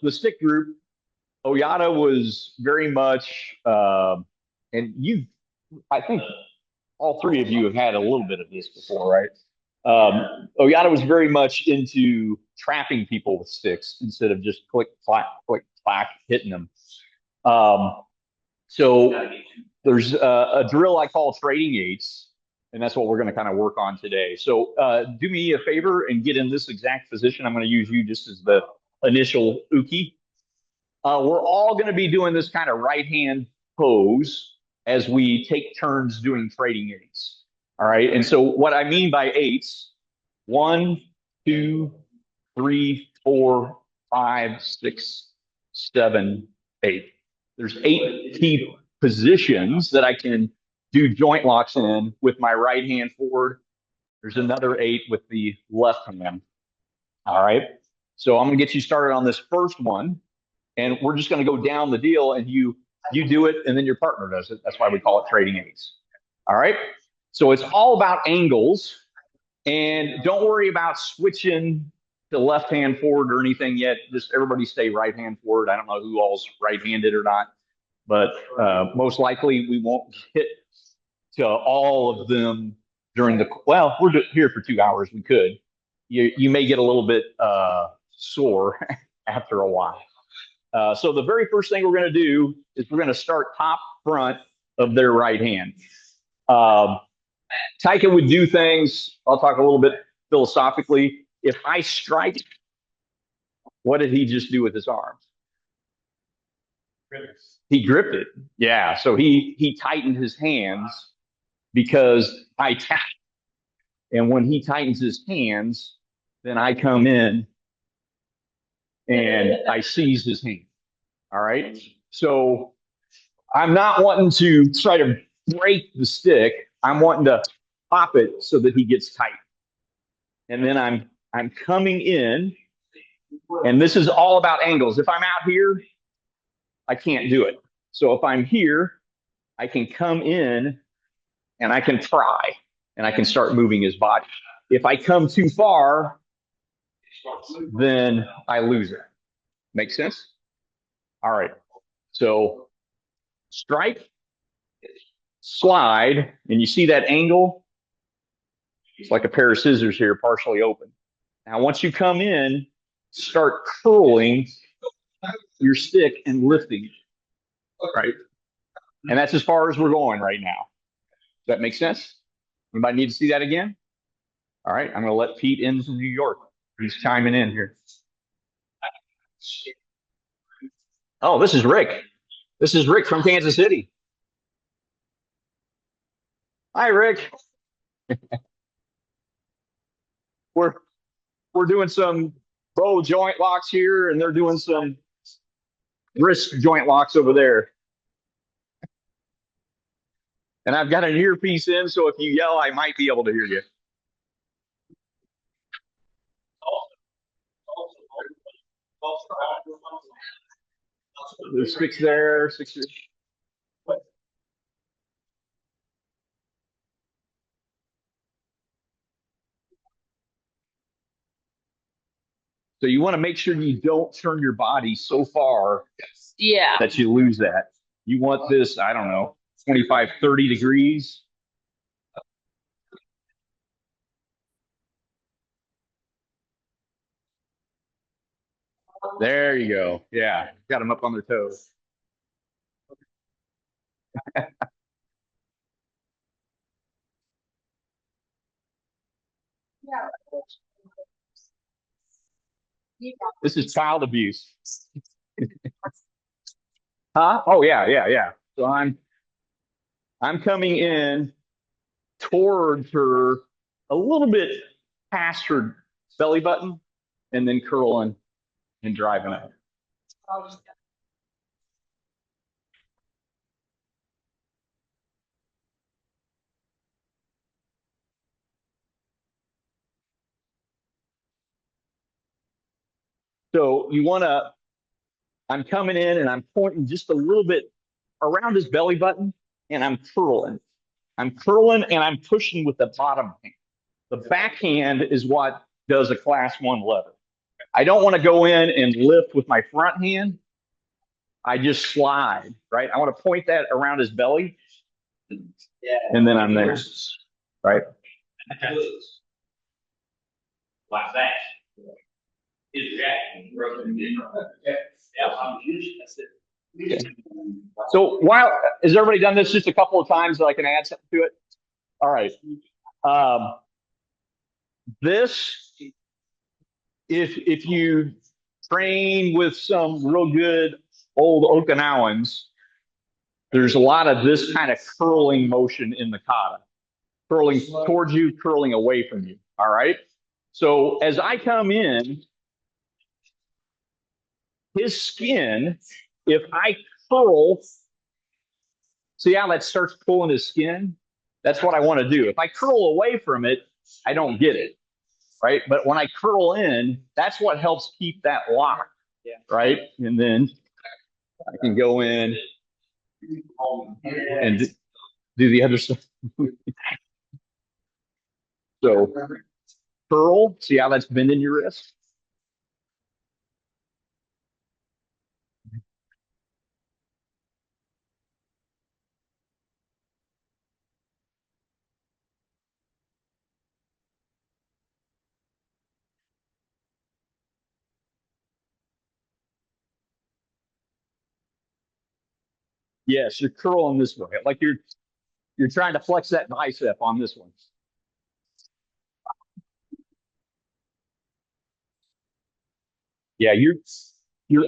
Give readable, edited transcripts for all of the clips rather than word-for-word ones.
the stick group, Oyata was very much, and I think all three of you have had a little bit of this before, right? Oyata was very much into trapping people with sticks instead of just click, clack, hitting them. Um, so there's a drill I call trading eights, and that's what we're going to kind of work on today. So do me a favor and get in this exact position. I'm going to use you just as the initial uki. We're all going to be doing this kind of right hand pose as we take turns doing trading eights. All right. And so what I mean by eights, 1, 2, 3, 4, 5, 6, 7, 8. There's 8 key positions that I can do joint locks in with my right hand forward. There's another 8 with the left hand. All right. So I'm going to get you started on this first one. And we're just going to go down the deal, and you do it, and then your partner does it. That's why we call it trading eights. All right. So it's all about angles, and don't worry about switching to left hand forward or anything yet. Just everybody stay right hand forward. I don't know who all's right-handed or not, but most likely we won't get to all of them during the. Well, we're here for 2 hours. We could. You may get a little bit sore after a while. So the very first thing we're going to do is we're going to start top front of their right hand. Taika would do things, I'll talk a little bit philosophically. If I strike, what did he just do with his arms? He gripped it. Yeah, so he tightened his hands because I tapped. And when he tightens his hands, then I come in and I seize his hand. All right. So I'm not wanting to try to break the stick. I'm wanting to pop it so that he gets tight. And then I'm coming in, and this is all about angles. If I'm out here, I can't do it. So if I'm here, I can come in and I can try, and I can start moving his body. If I come too far, then I lose it. Make sense? All right. So strike, slide, and you see that angle? It's like a pair of scissors here, partially open. Now, once you come in, start curling your stick and lifting. Right? And that's as far as we're going right now. Does that make sense? Anybody need to see that again? All right. I'm going to let Pete in from New York. He's chiming in here. Oh, this is Rick. This is Rick from Kansas City. Hi, Rick. we're doing some bow joint locks here, and they're doing some wrist joint locks over there. And I've got an earpiece in, so if you yell, I might be able to hear you. There's 6 there, 6 here. So you want to make sure you don't turn your body so far that you lose that. You want this, I don't know, 25, 30 degrees. There you go. Yeah, got them up on their toes. This is child abuse. Huh? Oh yeah. So I'm coming in towards her a little bit past her belly button, and then curling and driving it. So you want to, I'm coming in and I'm pointing just a little bit around his belly button, and I'm curling. I'm curling and I'm pushing with the bottom hand. The backhand is what does a class 1 lever. I don't want to go in and lift with my front hand. I just slide, right? I want to point that around his belly, and then I'm there, right? Like that. Okay. So while has everybody done this just a couple of times that I can add something to it? All right. Um, this, if you train with some real good old Okinawans, there's a lot of this kind of curling motion in the kata, curling towards you, curling away from you. All right. So as I come in, his skin, if I curl, see how that starts pulling his skin? That's what I want to do. If I curl away from it, I don't get it, right? But when I curl in, that's what helps keep that lock, right? And then I can go in and do the other stuff. So curl, see how that's bending your wrist? Yes, you're curling this way, like you're trying to flex that bicep on this one. Yeah, your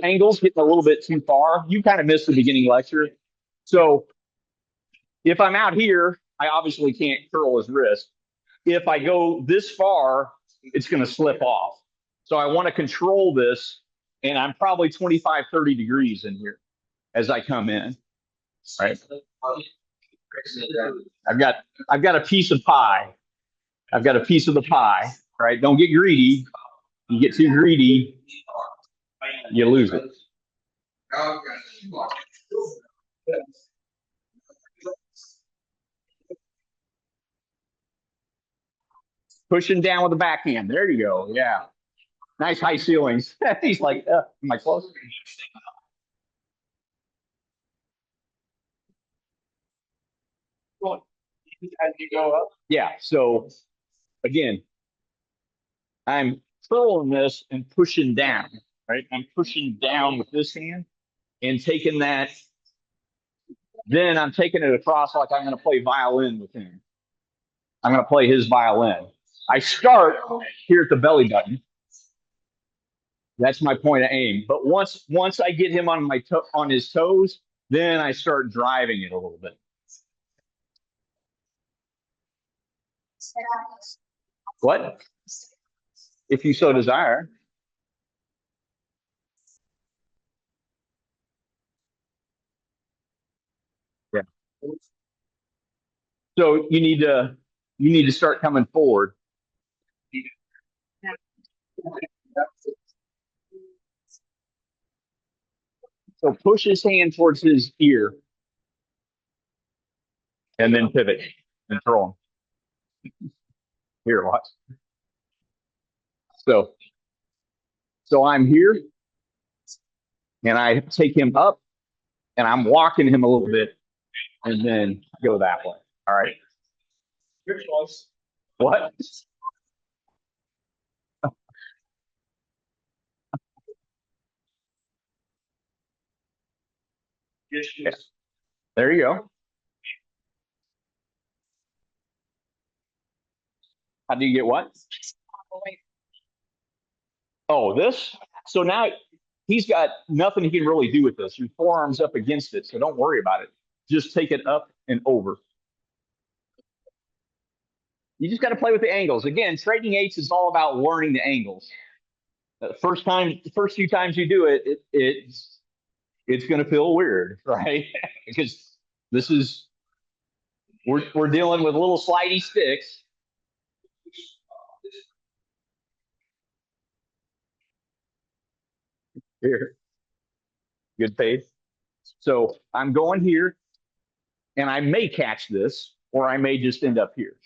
angle's getting a little bit too far. You kind of missed the beginning lecture. So if I'm out here, I obviously can't curl his wrist. If I go this far, it's going to slip off. So I want to control this, and I'm probably 25, 30 degrees in here as I come in. Right. I've got I've got a piece of pie. I've got a piece of the pie. Right. Don't get greedy. You get too greedy, you lose it. Pushing down with the backhand. There you go. Yeah. Nice high ceilings. He's like, am I close? As you go up. Yeah. So again, I'm curling this and pushing down, right? I'm pushing down with this hand and taking that. Then I'm taking it across like I'm going to play violin with him. I'm going to play his violin. I start here at the belly button. That's my point of aim. But once I get him on on his toes, then I start driving it a little bit. What? If you so desire. Yeah. So you need to start coming forward. So push his hand towards his ear and then pivot and throw him. Here, watch. So I'm here and I take him up and I'm walking him a little bit and then go that way. All right. Your choice. What? Yeah. There you go. How do you get what? Oh, this? So now he's got nothing he can really do with this. Your forearm's up against it, so don't worry about it. Just take it up and over. You just got to play with the angles. Again, trading eights is all about learning the angles. The first few times you do it, it's going to feel weird, right? Because this is we're dealing with little slidey sticks. Here, good faith. So I'm going here, and I may catch this, or I may just end up here,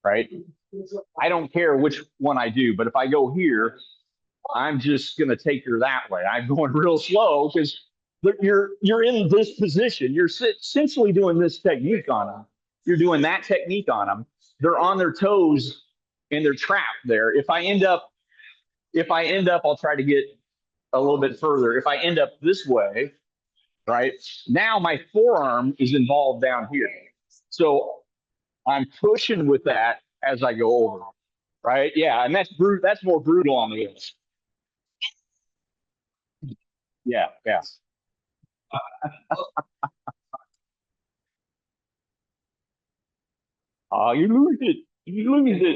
right? I don't care which one I do, but if I go here, I'm just going to take her that way. I'm going real slow because you're in this position. You're essentially doing this technique on them. You're doing that technique on them. They're on their toes and they're trapped there. If I end up, I'll try to get a little bit further. If I end up this way, right now, my forearm is involved down here. So I'm pushing with that as I go over. Right? Yeah, and that's more brutal on the wrist. Yeah, yeah. You lose it. You lose it.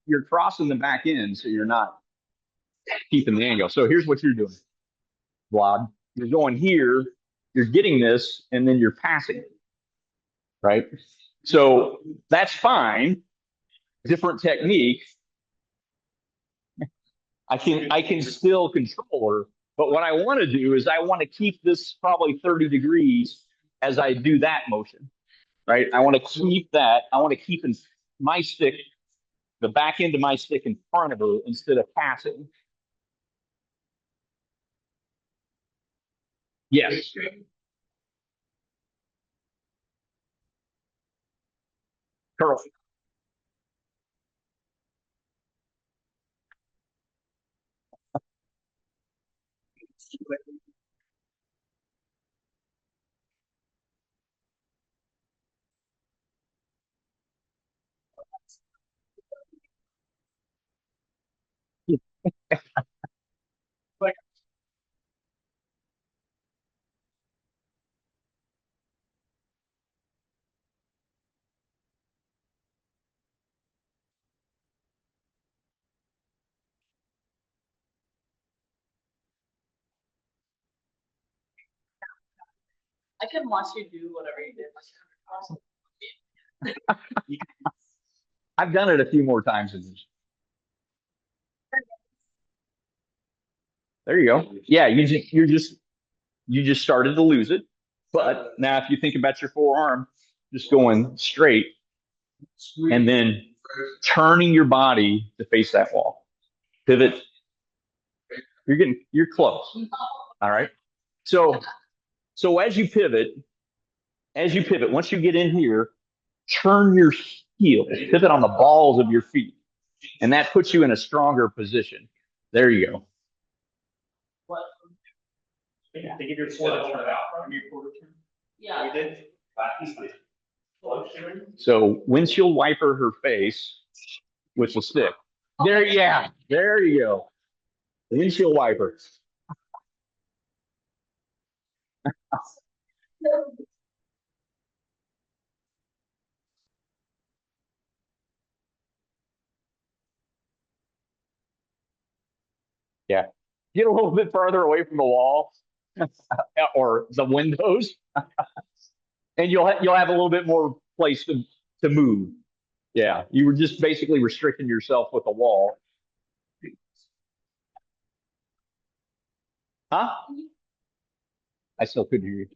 You're crossing the back end, so you're not keeping the angle. So here's what you're doing, Vlad. You're going here, you're getting this, and then you're passing it, right? So that's fine. Different technique. I can still control her, but what I want to do is I want to keep this probably 30 degrees as I do that motion, right? I want to keep that. I want to keep my stick, the back end of my stick in front of her instead of passing. Yes. Curl. I can watch you do whatever you did. I've done it a few more times. There you go. Yeah, you just started to lose it. But now if you think about your forearm just going straight and then turning your body to face that wall. Pivot. You're close. All right. So so as you pivot, once you get in here, turn your heel, pivot on the balls of your feet. And that puts you in a stronger position. There you go. Yeah. They give your quarter turn out. Give your quarter turn. Yeah. We did. So windshield wiper her face with the stick. There, yeah, there you go. Windshield wiper. Yeah. Get a little bit farther away from the wall or the windows, and you'll have a little bit more place to move. Yeah, you were just basically restricting yourself with the wall. Huh? I still couldn't hear you.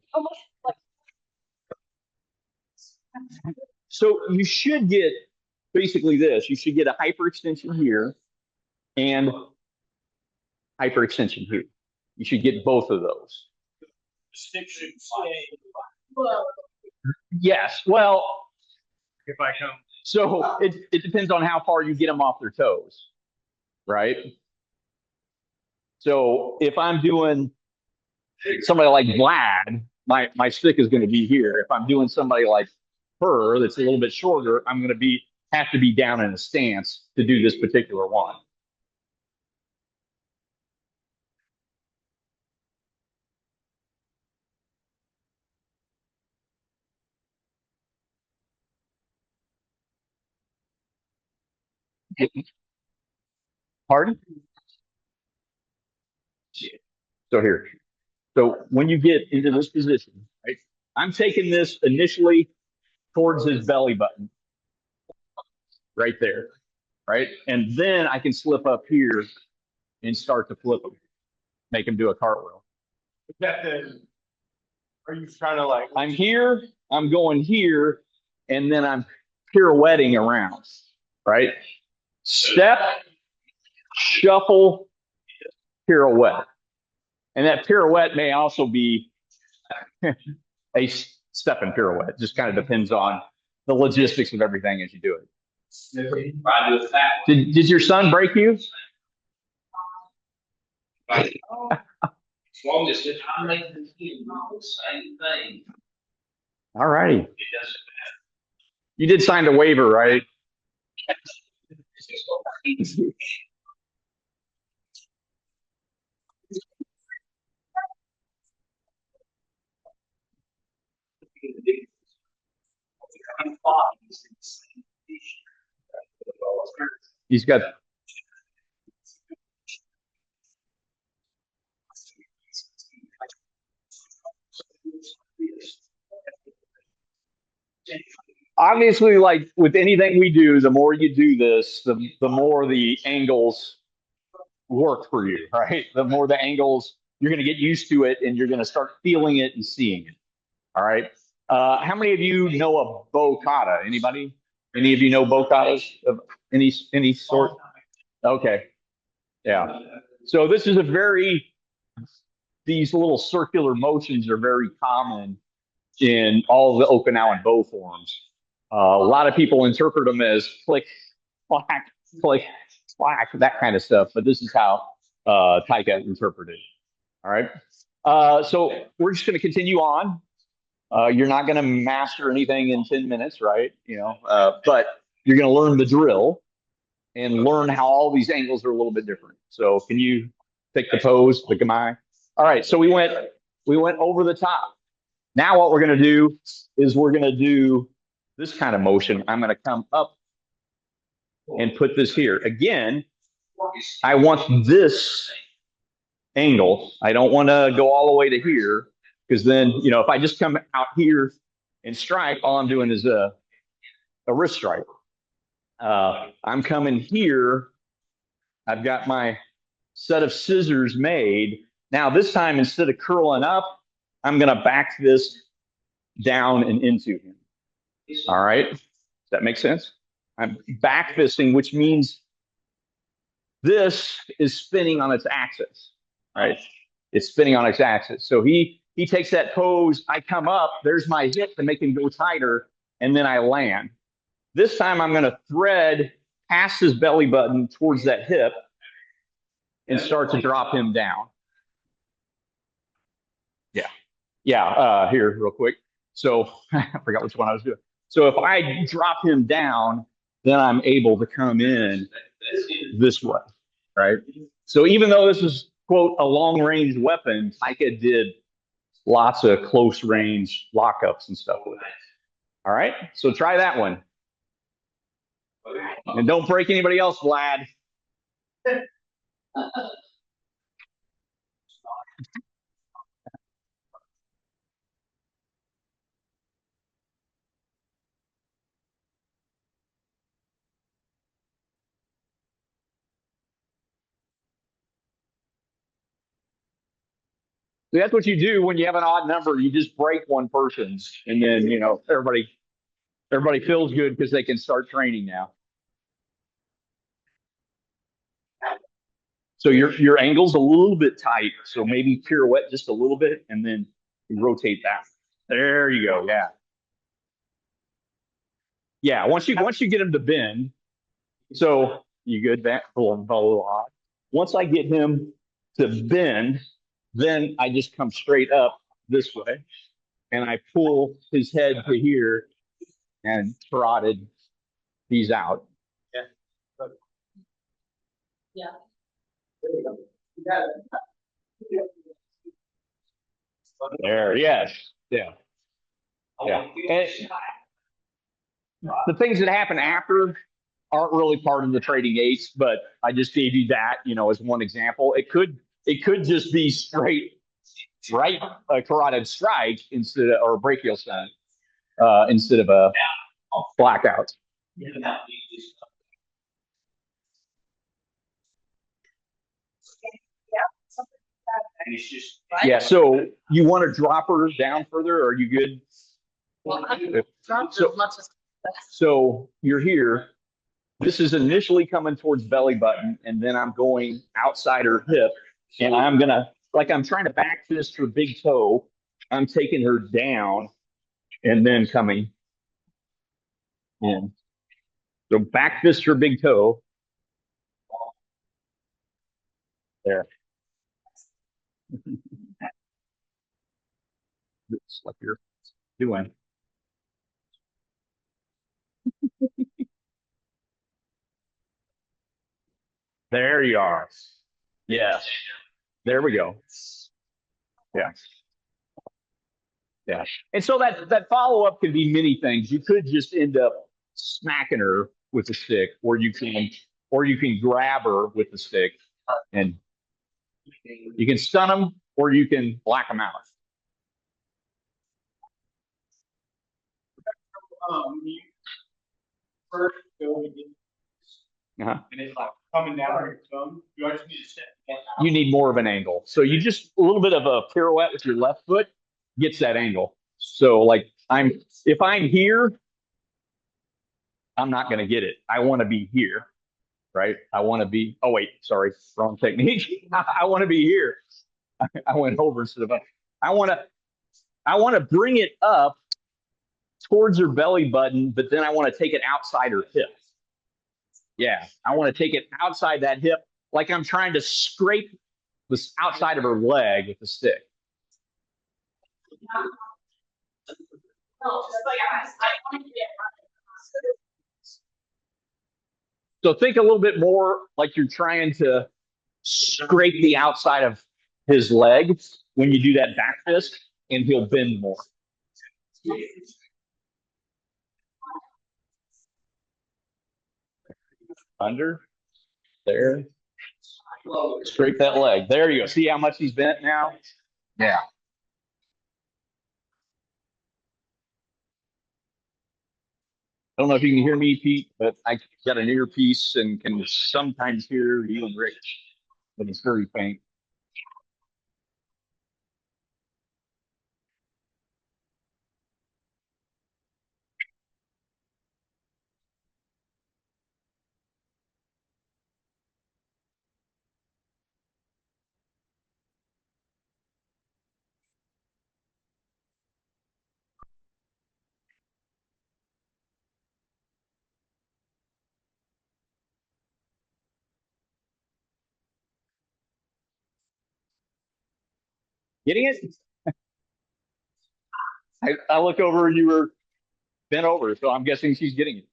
So you should get basically this. You should get a hyperextension here and hyperextension here. You should get both of those. Stick should stay. Well, Yes. Well, if I come. so it depends on how far you get them off their toes, right? So if I'm doing somebody like Vlad, my stick is going to be here. If I'm doing somebody like her that's a little bit shorter, I'm going to have to be down in a stance to do this particular one. Pardon? So here. So when you get into this position, right? I'm taking this initially towards his belly button, right there, right? And then I can slip up here and start to flip him, make him do a cartwheel. Is that the? Are you trying to like? I'm here, I'm going here, and then I'm pirouetting around. right? Step, shuffle, pirouette. And that pirouette may also be a step and pirouette. Just kind of depends on the logistics of everything as you do it. Did your son break you? As long as I'm making the same thing. All righty. You did sign the waiver, right? He's got. Obviously, like with anything we do, the more you do this, the more the angles work for you, right? The more the angles, you're going to get used to it and you're going to start feeling it and seeing it. All right. How many of you know a bow kata? Anybody? Any of you know bow katas of any sort? Okay. Yeah. So this is these little circular motions are very common in all of the Okinawan bow forms. A lot of people interpret them as click, clack, click, clack, that kind of stuff. But this is how Taika interpreted. All right. So we're just going to continue on. You're not going to master anything in 10 minutes, right? But you're going to learn the drill and learn how all these angles are a little bit different. So can you take the pose, the gamai? All right. So we went over the top. Now what we're going to do is we're going to do this kind of motion. I'm going to come up and put this here. Again, I want this angle. I don't want to go all the way to here because then, if I just come out here and strike, all I'm doing is a wrist strike. I'm coming here. I've got my set of scissors made. Now, this time, instead of curling up, I'm going to back this down and into him. All right. Does that make sense? I'm back fisting, which means this is spinning on its axis, right? It's spinning on its axis. So he takes that pose. I come up. There's my hip to make him go tighter, and then I land. This time I'm going to thread past his belly button towards that hip and start to drop him down. Yeah. Here, real quick. So I forgot which one I was doing. So if I drop him down, then I'm able to come in this way, right? So even though this is, quote, a long-range weapon, Taika did lots of close-range lockups and stuff with it. All right? So try that one. And don't break anybody else, Vlad. So that's what you do when you have an odd number. You just break one person, and then everybody feels good because they can start training now. So your angle's a little bit tight, so maybe pirouette just a little bit, and then you rotate that. There you go. Yeah. Yeah. Once you get him to bend, so you good that a little odd. Once I get him to bend, then I just come straight up this way, and I pull his head to here and trotted these out. Yeah. Yeah. There, yes, yeah, yeah. And the things that happen after aren't really part of the trading eights, but I just gave you that, as one example. It could just be straight right a carotid strike instead of or a brachial stun instead of a blackout. Yeah, so you want to drop her down further? Or are you good? Well, so you're here. this is initially coming towards belly button, and then I'm going outside her hip, and I'm gonna like I'm trying to back fist her big toe. I'm taking her down and then coming in. So back fist her big toe. There. It's like you're doing. There you are. Yes. There we go. Yeah. Yeah. And so that follow up can be many things. You could just end up smacking her with a stick, or you can grab her with the stick, and you can stun them or you can black them out. You first go and get, Uh-huh. and it's like coming down your tongue. You just need to step. You need more of an angle. So you just a little bit of a pirouette with your left foot gets that angle. So like if I'm here, I'm not going to get it. I want to be here, right? I want to be. Oh wait, sorry, wrong technique. I want to be here. I went over instead of up. I want to. I want to bring it up towards her belly button, but then I want to take it outside her hip. Yeah, I want to take it outside that hip, like I'm trying to scrape the outside of her leg with the stick. So think a little bit more like you're trying to scrape the outside of his leg when you do that back fist, and he'll bend more. Under, there, scrape that leg. There you go. See how much he's bent now? Yeah. I don't know if you can hear me, Pete, but I got an earpiece and can sometimes hear you and Rich, but it's very faint. Getting it? I look over and you were bent over, so I'm guessing she's getting it.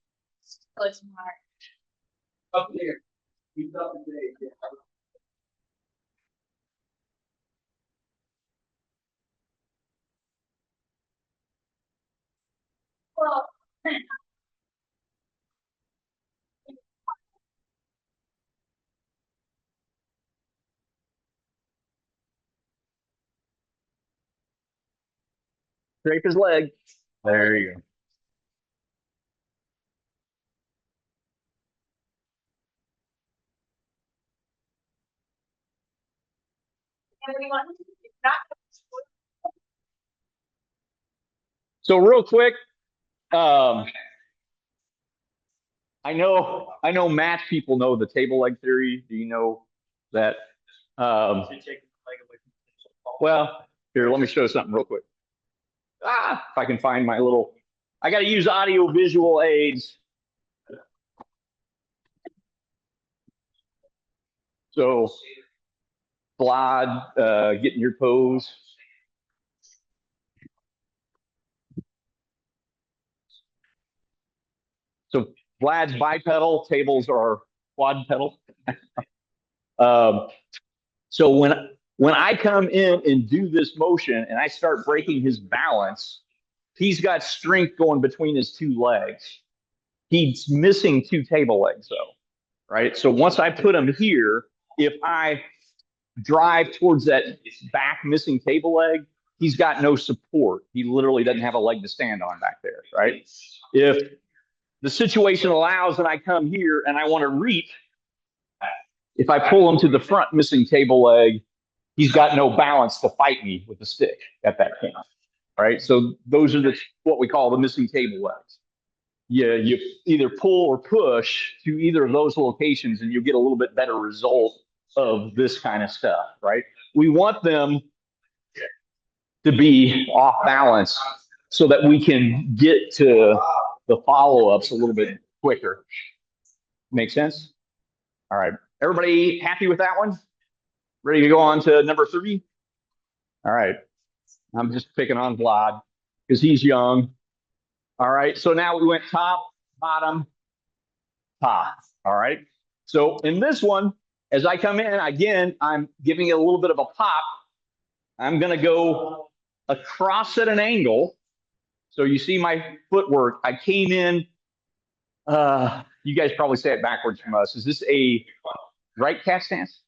Up there. He's up there. Scrape his leg. There you go. So real quick, um, I know match people know the table leg theory. Do you know that? Well, here, let me show something real quick. If I can find my little, I got to use audio visual aids. So, Vlad, getting your pose. So Vlad's bipedal, tables are quad pedal. um, so when I come in and do this motion and I start breaking his balance, he's got strength going between his two legs. He's missing two table legs though, right? So once I put him here, if I drive towards that back missing table leg, he's got no support. He literally doesn't have a leg to stand on back there, right? If the situation allows and I come here and I want to reap, if I pull him to the front missing table leg, he's got no balance to fight me with the stick at that point, right? So those are what we call the missing table legs. you either pull or push to either of those locations, and you'll get a little bit better result of this kind of stuff, right? We want them to be off balance so that we can get to the follow-ups a little bit quicker. Make sense? All right. Everybody happy with that one? Ready to go on to number 3? All right. I'm just picking on Vlad because he's young. All right. So now we went top, bottom, top. All right. So in this one, as I come in, again, I'm giving it a little bit of a pop. I'm going to go across at an angle. So you see my footwork. I came in. You guys probably say it backwards from us. Is this a right cat stance?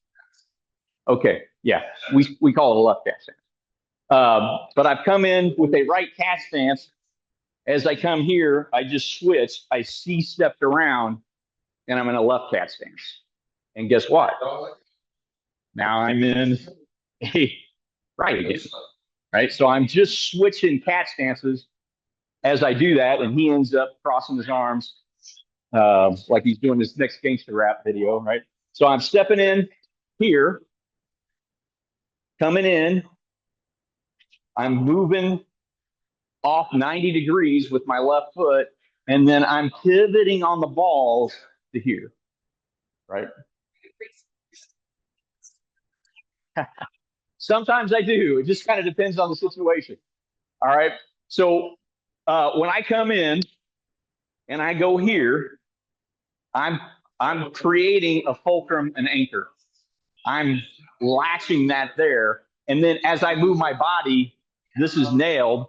Okay. Yeah. We call it a left cat stance. But I've come in with a right cat stance. As I come here, I just switch. I C-stepped around, and I'm in a left cat stance. And guess what? Now I'm in a right again. Right? So I'm just switching cat stances as I do that, and he ends up crossing his arms like he's doing this next gangster rap video, right? So I'm stepping in here, coming in. I'm moving off 90 degrees with my left foot, and then I'm pivoting on the balls to here, right? Sometimes I do. It just kind of depends on the situation. All right. So when I come in and I go here, I'm creating a fulcrum and anchor. I'm latching that there, and then as I move my body, this is nailed.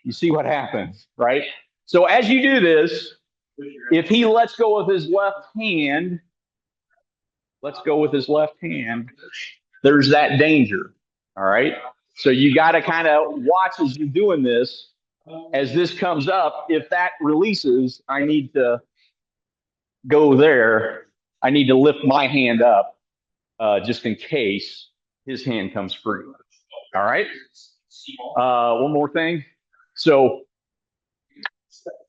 You see what happens, right? So as you do this, if he lets go of his left hand, there's that danger. All right. So you got to kind of watch as you're doing this. As this comes up, if that releases, I need to go there. I need to lift my hand up just in case his hand comes free. All right. One more thing. So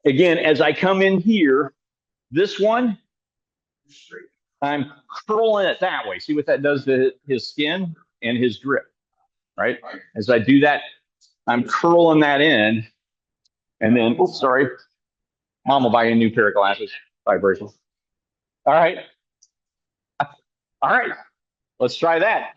again, as I come in here, this one, I'm curling it that way. See what that does to his skin and his grip, right? As I do that, I'm curling that in. And then, oops, sorry, mom will buy you a new pair of glasses. Vibration. All right. All right. Let's try that.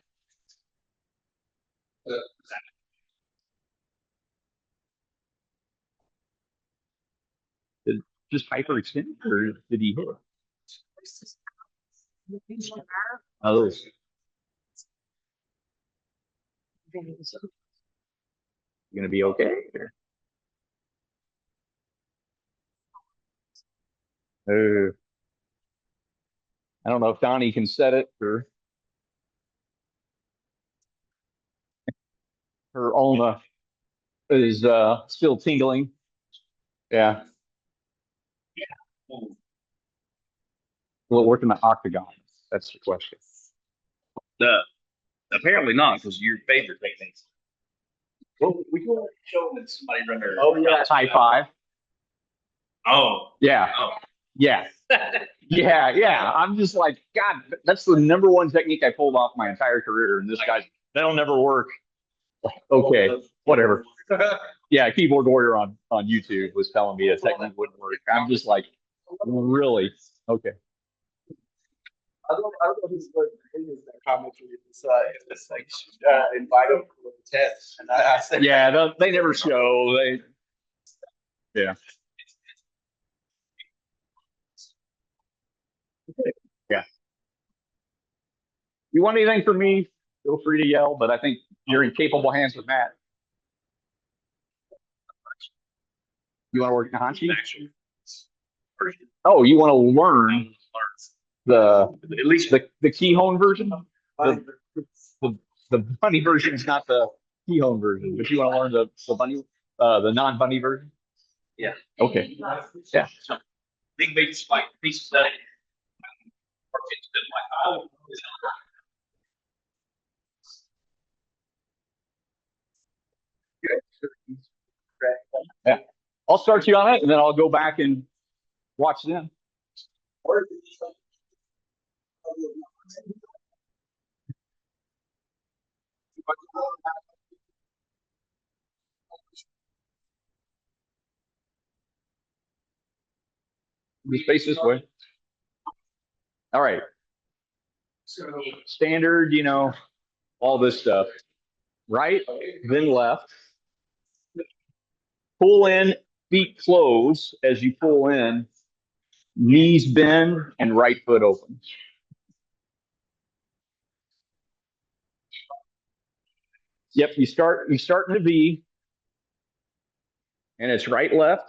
Did it just hyperextend or did he hit it? Oh, you gonna be okay? I don't know if Donnie can set it or her Ulna is still tingling. Yeah. Will it work in the octagon? That's the question. Apparently not, because your favorite techniques. Well, we can Show that somebody run their. Oh, yeah. High five. Oh. Yeah. Oh. Yeah. Yeah. I'm just like, God, that's the number one technique I pulled off my entire career. And this guy's, that'll never work. Okay, whatever. Yeah, Keyboard Warrior on YouTube was telling me a technique wouldn't work. I'm just like, really? Okay. I don't know who's going to use that commentary. It's like invite them to the test, and I said, yeah, they never show. Yeah, yeah. You want anything from me? Feel free to yell, but I think you're in capable hands with Matt. You want to work in Hanshi? Oh, you want to learn the At least the Keyhone version? The bunny version is not the Keyhone version, but you want to learn the bunny, the non-bunny version? Yeah. Okay. Yeah. big like pieces that Yeah. I'll start you on it, and then I'll go back and watch them. Just face this way. All right. Standard, all this stuff. Right, then left. Pull in, feet close as you pull in. Knees bend and right foot open. Yep, you start in a V, and it's right left.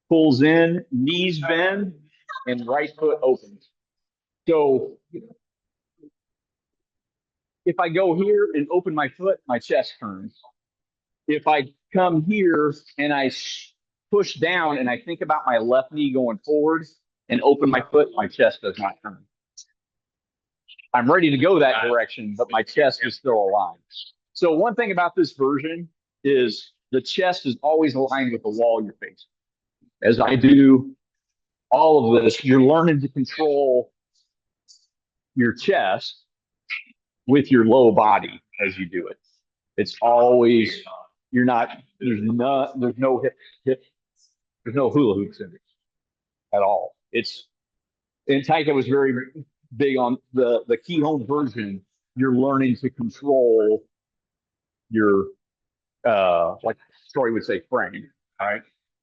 Pulls in, knees bend, and right foot opens. So if I go here and open my foot, my chest turns. If I come here and I push down and I think about my left knee going forward and open my foot, my chest does not turn. I'm ready to go that direction, but my chest is still aligned. So one thing about this version is the chest is always aligned with the wall you're facing. As I do all of this, you're learning to control your chest with your low body as you do it. It's always, there's no hip, there's no hula hoops in it at all. And Taika was very big on the key home version. You're learning to control your, like Troy would say, frame. All right.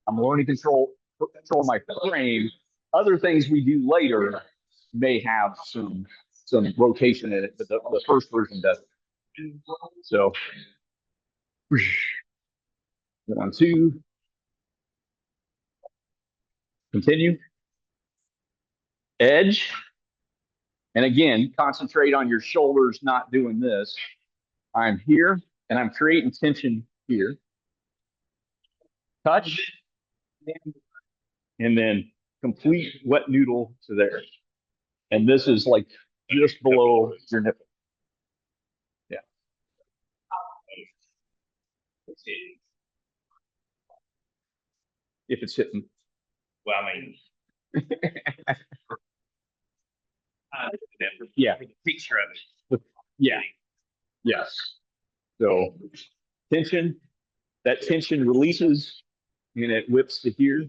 I'm learning to control my frame. Other things we do later may have some rotation in it, but the first version doesn't. So 1, 2. Continue. Edge. And again, concentrate on your shoulders not doing this. I'm here and I'm creating tension here. Touch. And then complete wet noodle to there. And this is like just below your nipple. Yeah. If it's hitting. Well, I mean, yeah. The picture of it. Yeah. Yes. So tension, that tension releases and it whips to here.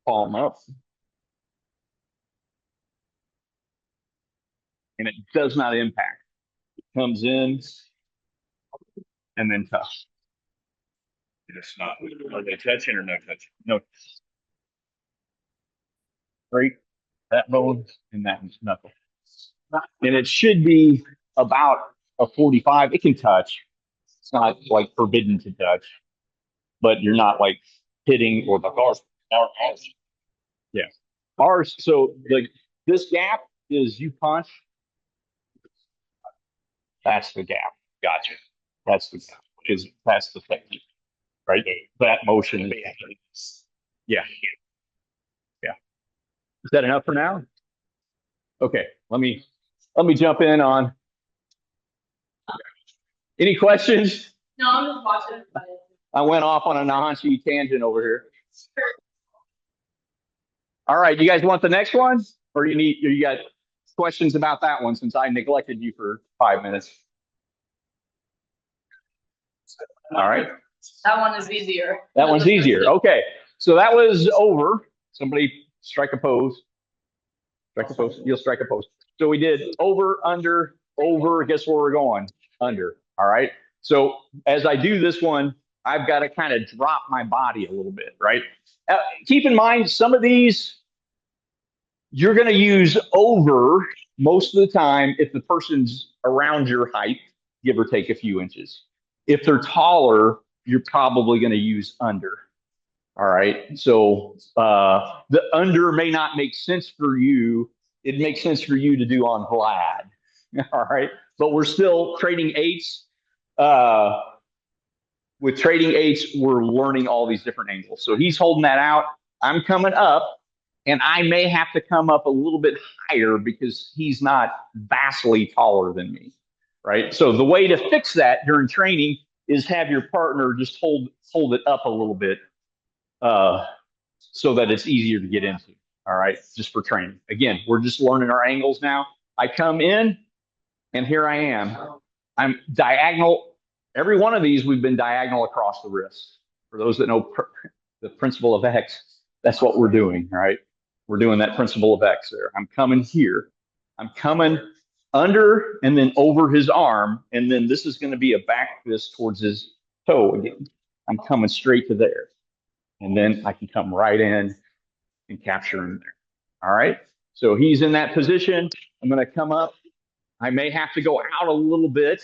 Palm up. And it does not impact. It comes in and then tough. It's not. Are they touching or no touching? No. Right. That bone and that knuckle. And it should be about a 45. It can touch. It's not like forbidden to touch, but you're not like hitting or the ours. Yeah. Ours. So this gap is you punch. That's the gap. Gotcha. That's the gap. That's the technique, right? That motion. Yeah. Yeah. Is that enough for now? Okay. Let me jump in on. Any questions? No, I'm just watching. I went off on a Nantahala tangent over here. All right, you guys want the next one, or you got questions about that one since I neglected you for 5 minutes? All right. That one is easier. That one's easier. Okay, so that was over. Somebody strike a pose. Strike a pose. You'll strike a pose. So we did over, under, over. Guess where we're going? Under. All right. So as I do this one, I've got to kind of drop my body a little bit, right? Keep in mind, some of these you're going to use over most of the time if the person's around your height, give or take a few inches. If they're taller, you're probably going to use under. All right. So the under may not make sense for you. It makes sense for you to do on Vlad. All right. But we're still trading eights. With trading eights, we're learning all these different angles. So he's holding that out. I'm coming up, and I may have to come up a little bit higher because he's not vastly taller than me, right? So the way to fix that during training is have your partner just hold it up a little bit, so that it's easier to get into. All right, just for training. Again, we're just learning our angles now. I come in, and here I am. I'm diagonal. Every one of these, we've been diagonal across the wrist. For those that know the principle of X, that's what we're doing, right? We're doing that principle of X there. I'm coming here. I'm coming under and then over his arm, and then this is going to be a back fist towards his toe again. I'm coming straight to there. And then I can come right in and capture him there. All right. So he's in that position. I'm going to come up. I may have to go out a little bit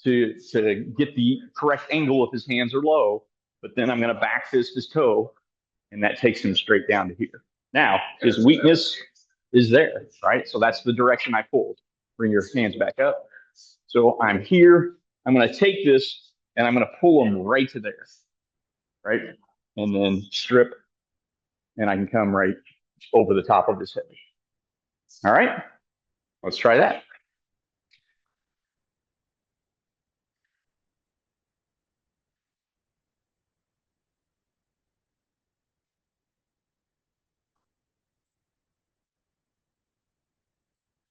to get the correct angle if his hands are low, but then I'm going to back fist his toe, and that takes him straight down to here. Now, his weakness is there, right? So that's the direction I pulled. Bring your hands back up. So I'm here. I'm going to take this, and I'm going to pull him right to there, right? And then strip, and I can come right over the top of his head. All right, let's try that.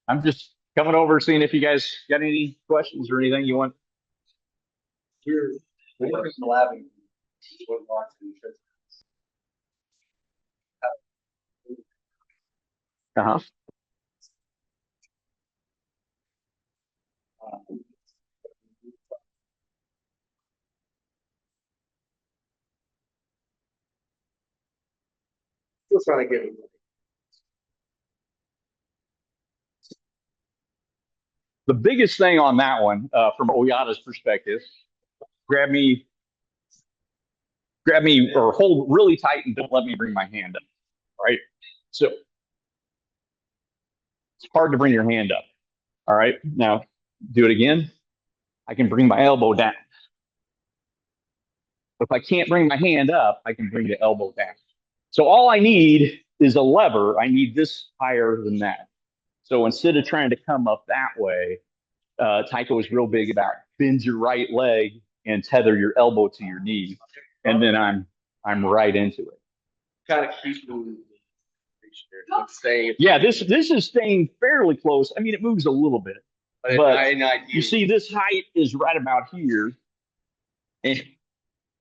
I'm just coming over, seeing if you guys got any questions or anything you want. We're collabing with lots of interest. Uh-huh. Still trying to get it. The biggest thing on that one, from Oyata's perspective, grab me or hold really tight and don't let me bring my hand up. Right. So it's hard to bring your hand up. All right. Now do it again. I can bring my elbow down. If I can't bring my hand up, I can bring the elbow down. So all I need is a lever. I need this higher than that. So instead of trying to come up that way, Tycho is real big about bend your right leg and tether your elbow to your knee, and then I'm right into it. Kind of keep staying. Yeah, this is staying fairly close. I mean, it moves a little bit, but you see, this height is right about here, and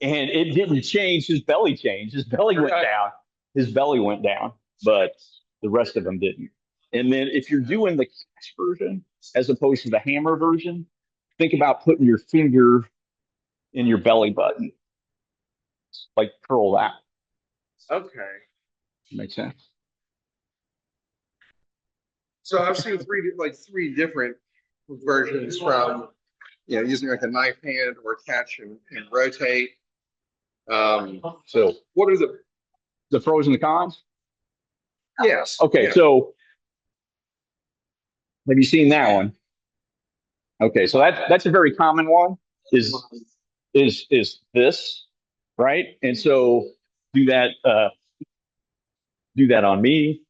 it didn't change. His belly changed. His belly went down. His belly went down, but the rest of them didn't. And then if you're doing the catch version as opposed to the hammer version, think about putting your finger in your belly button, like curl that. Okay. Makes sense. So I've seen three different versions from, using like a knife hand or catch and rotate. So What are the pros and the cons? yes. Okay, yeah. so have you seen that one? Okay, so that's a very common one. Is this right? And so do that on me.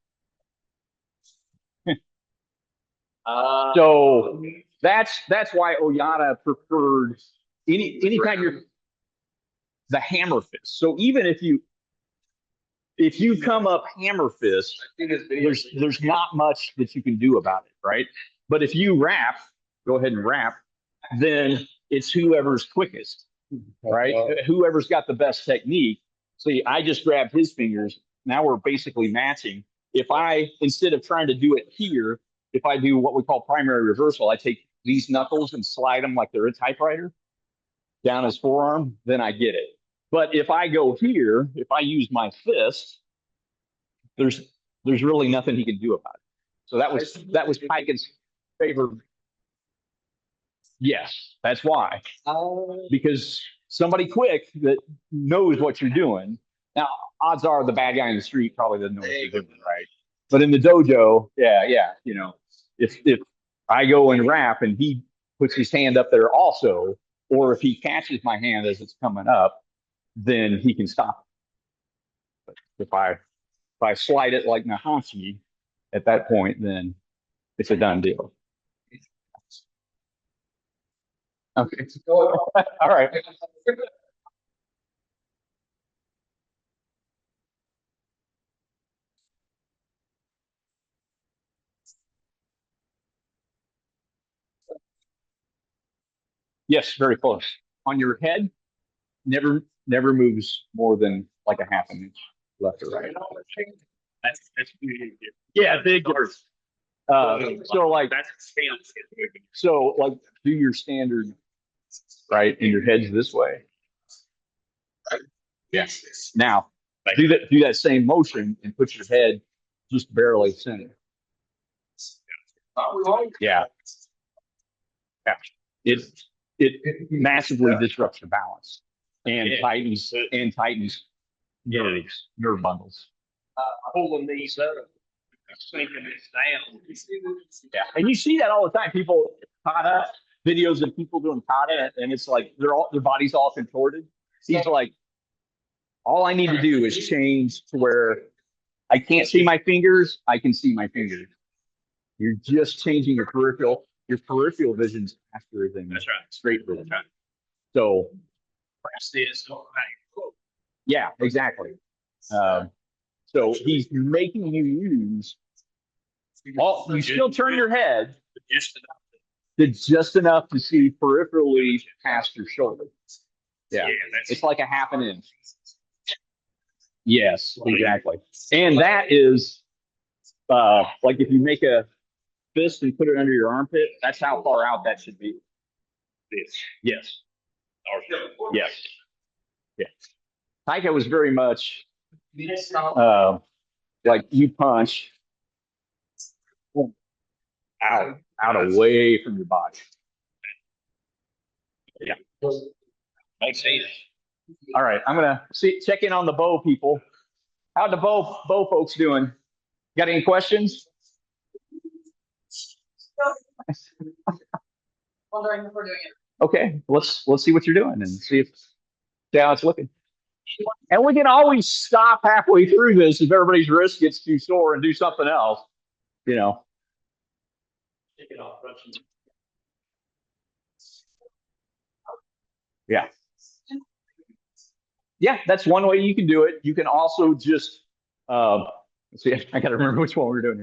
So that's why Oyata preferred anytime you're the hammer fist. So even if you come up hammer fist, there's not much that you can do about it, right? But if you wrap, go ahead and wrap, then it's whoever's quickest, right? Whoever's got the best technique. See, I just grabbed his fingers. Now we're basically matching. If I, instead of trying to do it here, if I do what we call primary reversal, I take these knuckles and slide them like they're a typewriter down his forearm, then I get it. But if I go here, if I use my fist, there's really nothing he can do about it. So that was Piken's favorite. Yes, that's why. Because somebody quick that knows what you're doing. Now, odds are the bad guy in the street probably doesn't know what you're doing, right? But in the dojo, yeah, if I go and wrap and he puts his hand up there also, or if he catches my hand as it's coming up, then he can stop it. But if I slide it like Nahashi at that point, then it's a done deal. Okay. All right. Yes, very close. On your head, never moves more than like a half an inch left or right. That's pretty good. Yeah, big difference. So like That's so like do your standard right, and your head's this way. Yes. Now do that same motion and put your head just barely center. Yeah. Yeah. It it massively disrupts your balance and tightens nerve bundles. pulling these up, sinking this down. Yeah, and you see that all the time. People kata videos of people doing kata, and it's like their body's all contorted. He's like, all I need to do is change to where I can't see my fingers. I can see my fingers. You're just changing your peripheral. Your peripheral vision's after everything. That's right. Straight vision. So Press this. yeah, exactly. So he's making you use all. You still turn your head Just just enough to see peripherally past your shoulder. Yeah, that's it's like a half an inch. Yes, exactly. And that is like if you make a fist and put it under your armpit, that's how far out that should be. this. Yes. Yes. Yes. Taika was very much like you punch out away from your body. Yeah. Makes sense. All right. I'm gonna check in on the bow people. How the bow folks doing? Got any questions? Wondering if we're doing it. Okay, let's see what you're doing and see how it's looking. And we can always stop halfway through this if everybody's wrist gets too sore and do something else. You know. Take it off. Yeah. Yeah, that's one way you can do it. You can also just let's see. I got to remember which one we're doing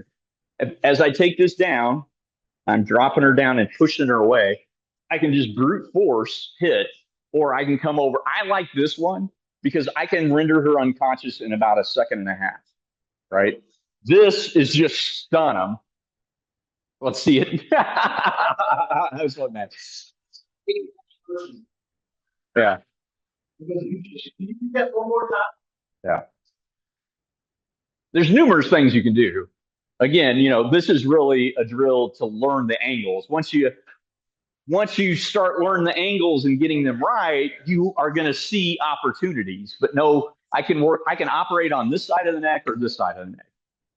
here. As I take this down, I'm dropping her down and pushing her away. I can just brute force hit, or I can come over. I like this one because I can render her unconscious in about a second and a half. Right? This is just stun them. Let's see it. That's what that. Yeah. Yeah. There's numerous things you can do. Again, this is really a drill to learn the angles. Once you start learning the angles and getting them right, you are going to see opportunities. But no, I can operate on this side of the neck or this side of the neck.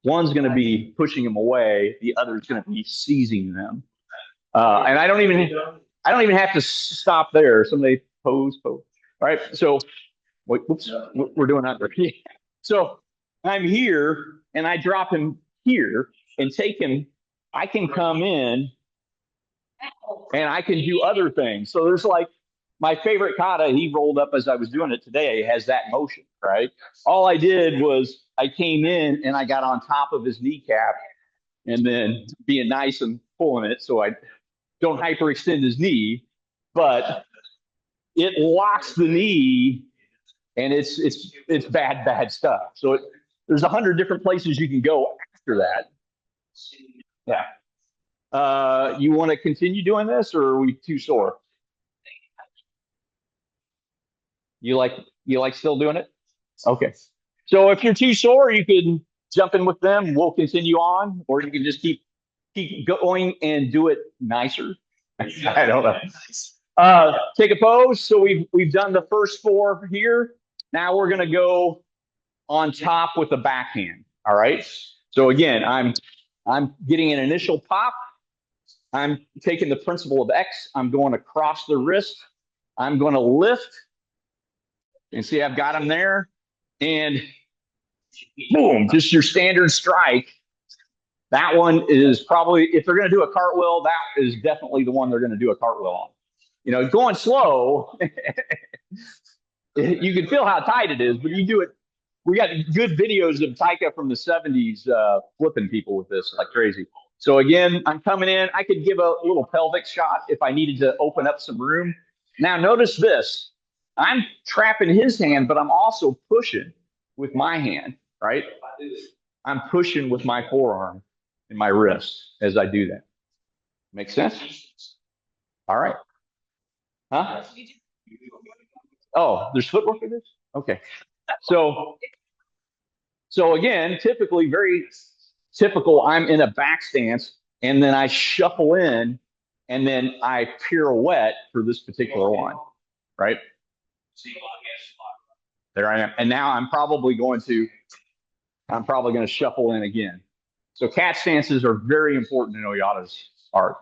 One's going to be pushing them away. The other's going to be seizing them. And I don't even have to stop there. Somebody pose. All right. So, wait, whoops, we're doing that. So I'm here and I drop him here and take him. I can come in and I can do other things. So there's like my favorite kata, he rolled up as I was doing it today, has that motion, right? All I did was I came in and I got on top of his kneecap and then being nice and pulling it so I don't hyperextend his knee, but it locks the knee and it's bad stuff. So there's 100 different places you can go after that. Yeah. You want to continue doing this, or are we too sore? You like still doing it? Okay. So if you're too sore, you can jump in with them. We'll continue on, or you can just keep going and do it nicer. I don't know. Take a pose. So we've done the first 4 here. Now we're gonna go on top with the backhand. All right. So again, I'm getting an initial pop. I'm taking the principle of X. I'm going across the wrist. I'm going to lift. And see, I've got him there. And boom, just your standard strike. That one is probably, if they're going to do a cartwheel, that is definitely the one they're going to do a cartwheel on. You know, going slow, you can feel how tight it is, but you do it. We got good videos of Taika from the 70s flipping people with this like crazy. So again, I'm coming in. I could give a little pelvic shot if I needed to open up some room. Now notice this. I'm trapping his hand, but I'm also pushing with my hand, right? I'm pushing with my forearm and my wrist as I do that. Make sense? All right. Huh? Oh, there's footwork for this? Okay. So again, typically very typical, I'm in a back stance and then I shuffle in and then I pirouette for this particular one, right? There I am. And now I'm probably going to shuffle in again. So cat stances are very important in Oyata's art.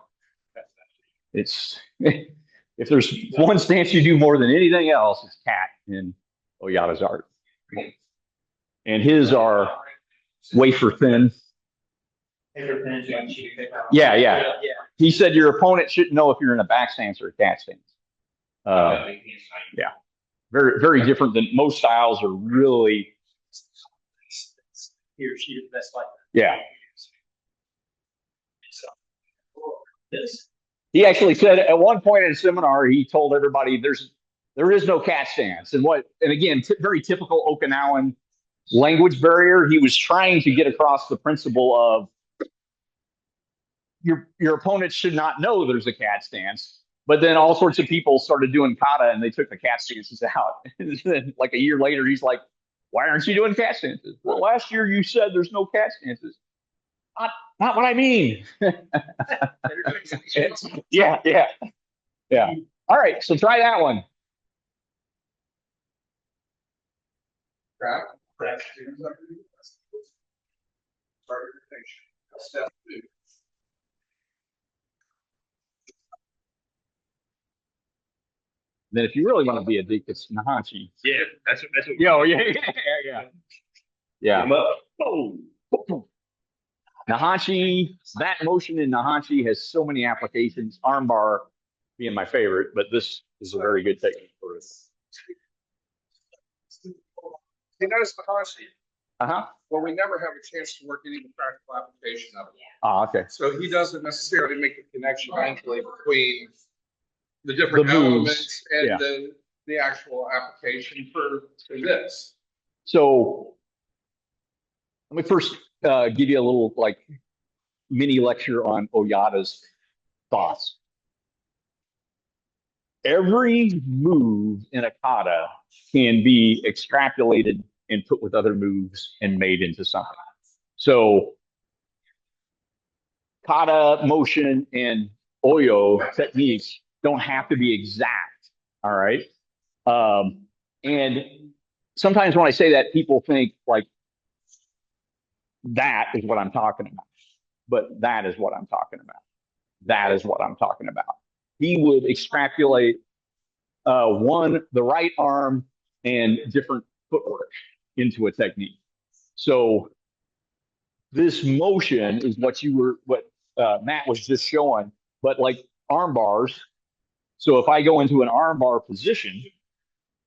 It's if there's one stance you do more than anything else, it's cat in Oyata's art. And his are wafer thin. Yeah. He said your opponent shouldn't know if you're in a back stance or a cat stance. Yeah. Very, very different than most styles are really. He or she is best like that. Yeah. He actually said at one point in a seminar, he told everybody there is no cat stance. And again, very typical Okinawan language barrier. He was trying to get across the principle of your opponent should not know there's a cat stance. But then all sorts of people started doing kata and they took the cat stances out. And then like a year later, he's like, why aren't you doing cat stances? Well, last year you said there's no cat stances. Not what I mean. Yeah. All right, so try that one. Step 2. Then if you really want to be a dick, it's Nahanchi. Yeah, that's what. Yeah. Oh. Nahanchi, that motion in Nahanchi has so many applications. Armbar being my favorite, but this is a very good technique for us. You notice the Hashi. Uh-huh. Well, we never have a chance to work any practical application of it. Ah, okay. So he doesn't necessarily make the connection mentally between the different elements and the actual application for this. So let me first give you a little like mini lecture on Oyata's thoughts. Every move in a kata can be extrapolated and put with other moves and made into something. So kata motion and oyo techniques don't have to be exact. All right. And sometimes when I say that, people think like that is what I'm talking about. But that is what I'm talking about. That is what I'm talking about. He would extrapolate the right arm and different footwork into a technique. So this motion is what Matt was just showing, but like arm bars. So if I go into an arm bar position,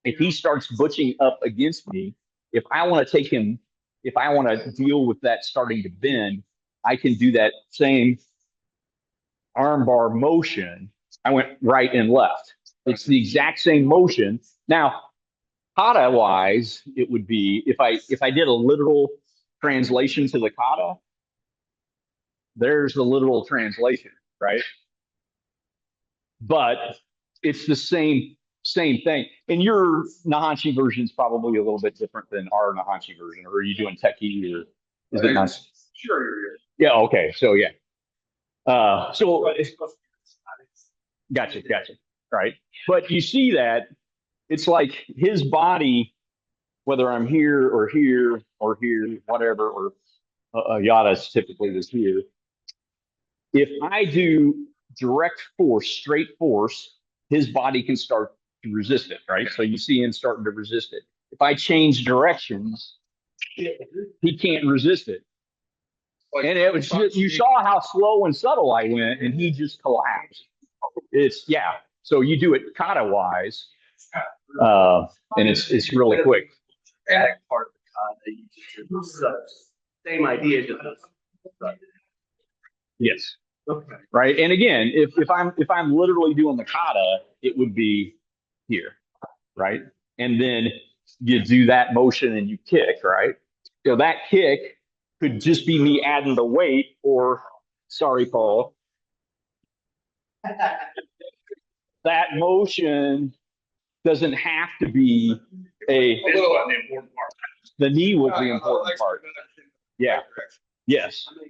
if he starts butching up against me, if I want to deal with that starting to bend, I can do that same arm bar motion. I went right and left. It's the exact same motion. Now, kata wise, it would be if I did a literal translation to the kata, there's the literal translation, right? But it's the same thing. And your Nahanchi version is probably a little bit different than our Nahanchi version. Or are you doing Teki or is it not? Sure. Yeah. Okay. So yeah. Gotcha. Right. But you see that it's like his body, whether I'm here or here or here, whatever, or Yada's typically is here. If I do direct force, straight force, his body can start to resist it, right? So you see him starting to resist it. If I change directions, he can't resist it. And it was just, you saw how slow and subtle I went, and he just collapsed. So you do it kata wise, and it's really quick. And Part of the same idea, just Yes. okay. Right. And again, if I'm literally doing the kata, it would be here, right? And then you do that motion and you kick, right? So that kick could just be me adding the weight, or sorry, Paul, that motion doesn't have to be a little the important part. the knee was the important part. Yeah. Yes. Do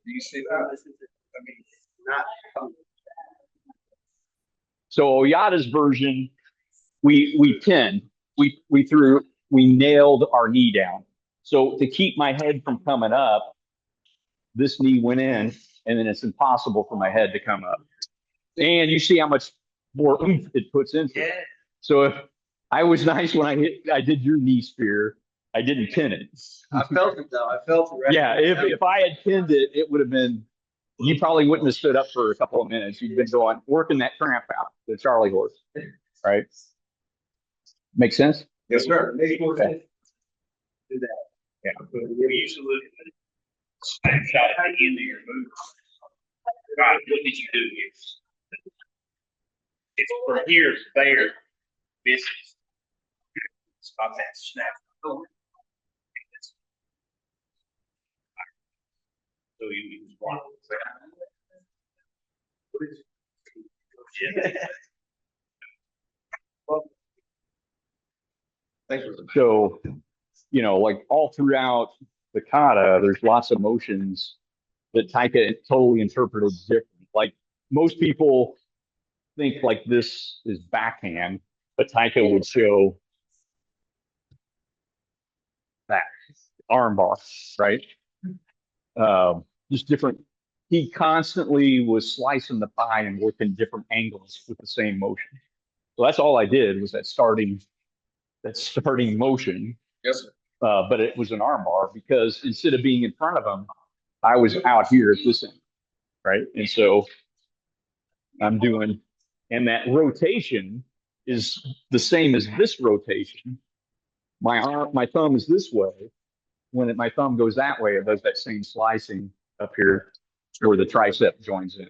you see that? I mean, Not So Oyata's version, we pinned, we nailed our knee down. So to keep my head from coming up, this knee went in, and then it's impossible for my head to come up. And you see how much more oomph it puts into it. So if I was nice when I did your knee spear, I didn't pin it. I felt it though. I felt it. Right. Yeah, if I had pinned it, it would have been, you probably wouldn't have stood up for a couple of minutes. You'd been working that cramp out, the Charlie horse, right? Make sense? yes, sir. Make more sense. Do that. Yeah. We usually look at the snapshot at the end of your move. Right, what did you do here? It's from here to there. Business. Stop that snap. So you use one. Thank you. So, like all throughout the kata, there's lots of motions that Taika totally interpreted different. Like most people think like this is backhand, but Taika would show that armbar, right? Just different. He constantly was slicing the pie and working different angles with the same motion. So that's all I did was that starting motion. Yes, sir. But it was an armbar because instead of being in front of him, I was out here at this end, right? And so I'm doing, and that rotation is the same as this rotation. My thumb is this way. When my thumb goes that way, it does that same slicing up here where the tricep joins in.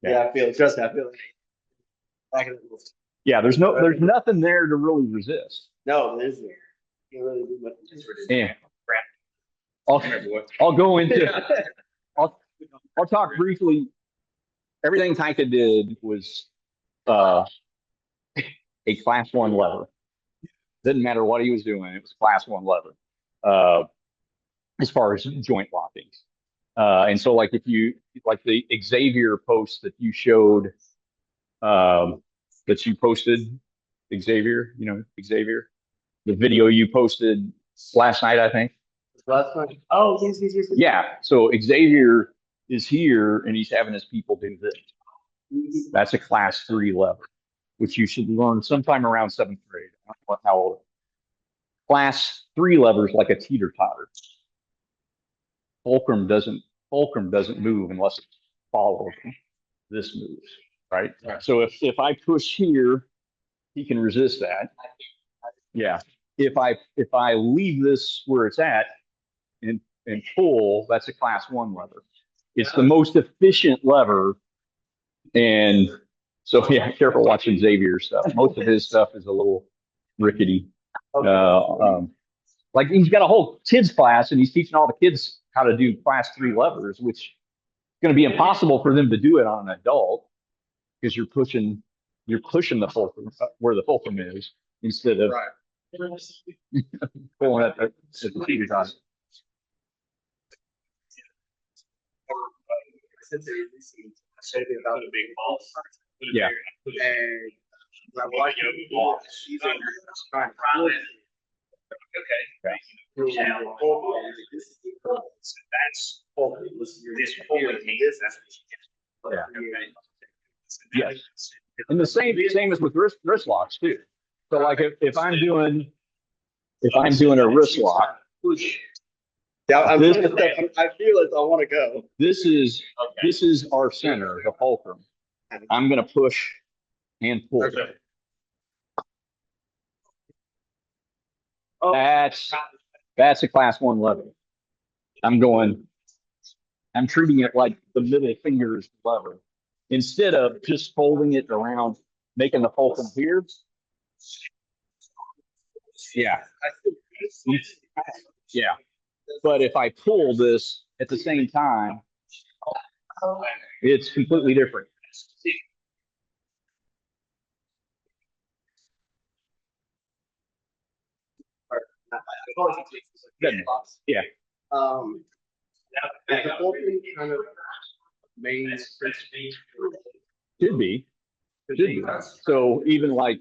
Yeah, I feel it. Trust me, I feel it. Yeah, there's nothing there to really resist. No, there isn't. You really do much. Yeah. I'll go into I'll talk briefly. Everything Taika did was a class 1 lever. Didn't matter what he was doing, it was class 1 lever. As far as joint lockings. And so like if you like the Xavier post that you showed that you posted, Xavier, the video you posted last night, I think. Last night. Oh, yes. Yeah. So Xavier is here and he's having his people do this. That's a class 3 lever, which you should learn sometime around 7th grade. I don't know how old. Class 3 levers like a teeter totter. Fulcrum doesn't move unless it follows. This moves, right? So if I push here, he can resist that. Yeah. If I leave this where it's at and pull, that's a class 1 lever. It's the most efficient lever. And so yeah, careful watching Xavier's stuff. Most of his stuff is a little rickety. Like he's got a whole kids class and he's teaching all the kids how to do class 3 levers, which is going to be impossible for them to do it on an adult because you're pushing the fulcrum where the fulcrum is instead of pulling at the teeter totter. About a big ball. Yeah. And my wife, she's under trying to pull it. Okay. That's fully this fully this. Yeah. Yes. And the same as with wrist locks too. So like if I'm doing a wrist lock, Yeah, I feel it. I want to go. this is our center, the fulcrum. I'm going to push and pull. Okay. That's a class 1 lever. I'm treating it like the middle finger is the lever. Instead of just folding it around, making the fulcrum here. Yeah. Yeah. But if I pull this at the same time, it's completely different. Yeah. The whole thing kind of main Should be. So even like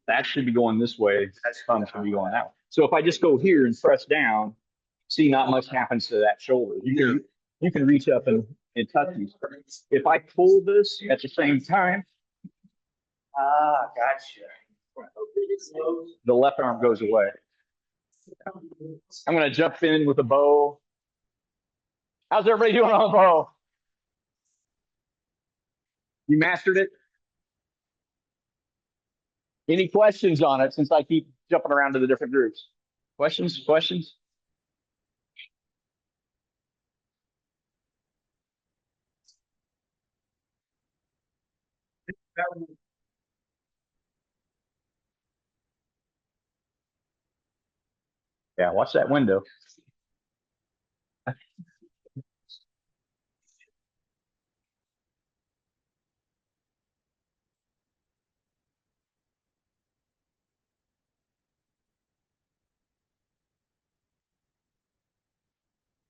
that should be going this way. That's thumb should be going out. So if I just go here and press down, see, not much happens to that shoulder. You can reach up and touch these. If I pull this at the same time, Gotcha. the left arm goes away. I'm going to jump in with a bow. How's everybody doing on the bow? You mastered it? Any questions on it since I keep jumping around to the different groups? Questions? Yeah, watch that window.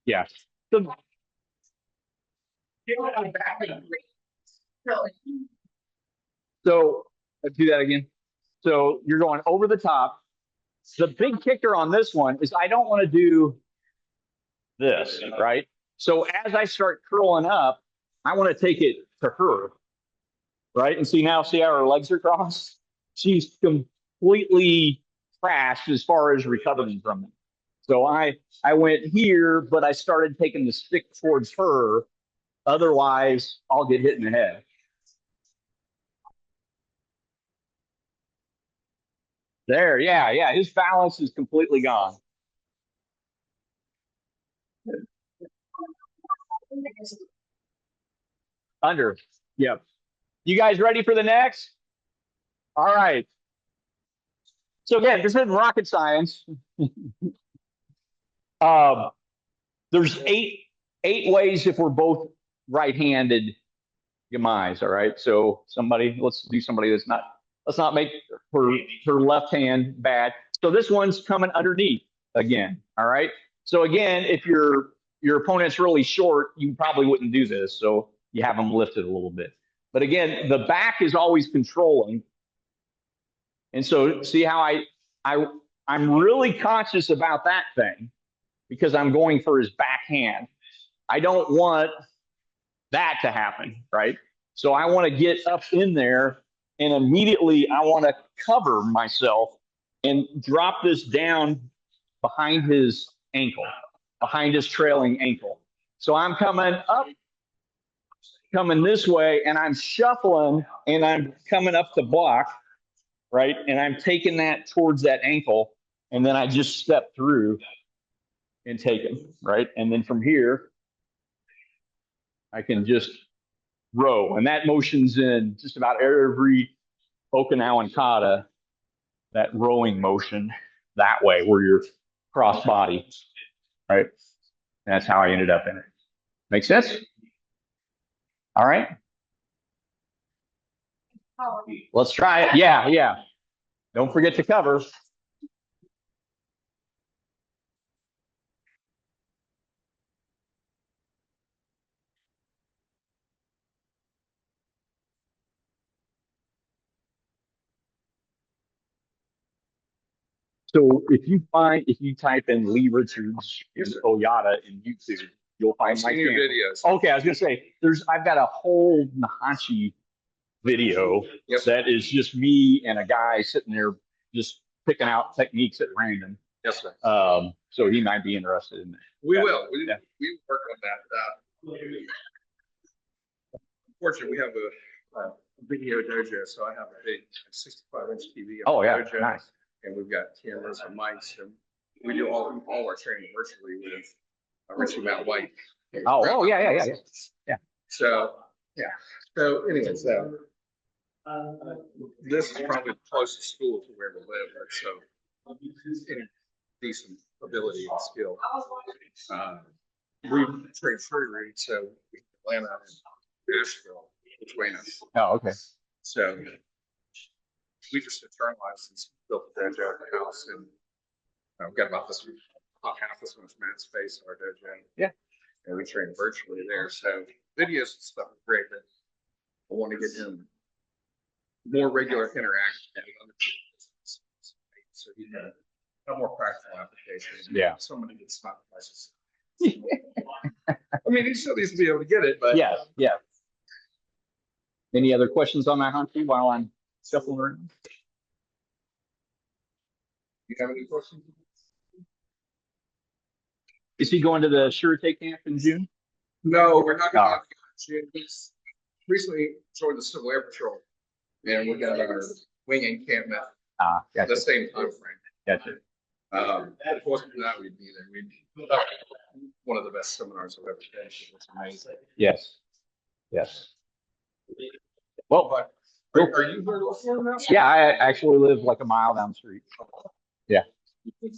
Yeah. So let's do that again. So you're going over the top. The big kicker on this one is I don't want to do this, right? So as I start curling up, I want to take it to her, right? And see how her legs are crossed? She's completely crashed as far as recovering from it. So I went here, but I started taking the stick towards her. Otherwise, I'll get hit in the head. There, yeah. His balance is completely gone. Under. Yep. You guys ready for the next? All right. So again, this isn't rocket science. There's eight ways if we're both right-handed Yamais. All right. So let's do somebody that's not. Let's not make her left hand bad. So this one's coming underneath again. All right. So again, if your opponent's really short, you probably wouldn't do this. So you have them lifted a little bit. But again, the back is always controlling. And so see how I'm really conscious about that thing because I'm going for his backhand. I don't want that to happen, right? So I want to get up in there and immediately I want to cover myself and drop this down behind his ankle, behind his trailing ankle. So I'm coming up, coming this way, and I'm shuffling and I'm coming up to block, right? And I'm taking that towards that ankle. And then I just step through and take it, right? And then from here, I can just row. And that motion's in just about every Okinawan kata, that rowing motion that way where you're cross body, right? That's how I ended up in it. Make sense? All right. Let's try it. Yeah. Don't forget to cover. So if you type in Lee Richards and Oyata in YouTube, you'll find my videos. Okay, I was gonna say I've got a whole Nahanchi video that is just me and a guy sitting there just picking out techniques at random. Yes, sir. So he might be interested in that. We will. We work on that. fortunately, we have a video dojo, so I have a big 65-inch TV. Oh, yeah, dojo, nice. and we've got cameras and mics, and we do all our training virtually with Richie Matt White. Oh, yeah. Yeah. So, yeah. So, anyways, this is probably the closest school to where we live, right? So, any decent ability and skill. We train free read, so Atlanta and Nashville between us. Oh, okay. So we just internalized and built the dojo at the house, and we've got about half this much mat space in our dojo. Yeah. And we train virtually there. So videos and stuff are great, but I want to get him more regular interaction with other people, so he can have more practical applications. Yeah. Somebody gets stopped by us. I mean, he still needs to be able to get it, but Yeah. Any other questions on that, Humphrey, while I'm shuffling around? you have any questions? Is he going to the Surete camp in June? No, we're not going Oh. to. He's recently joined the Civil Air Patrol, and we got our wing encampment at Gotcha. the same time frame. Gotcha. If it wasn't for that, we'd be there. We'd one of the best seminars I've ever been to. It's amazing. Yes. Well, But are you here looking now? yeah, I actually live like a mile down the street. Yeah. We're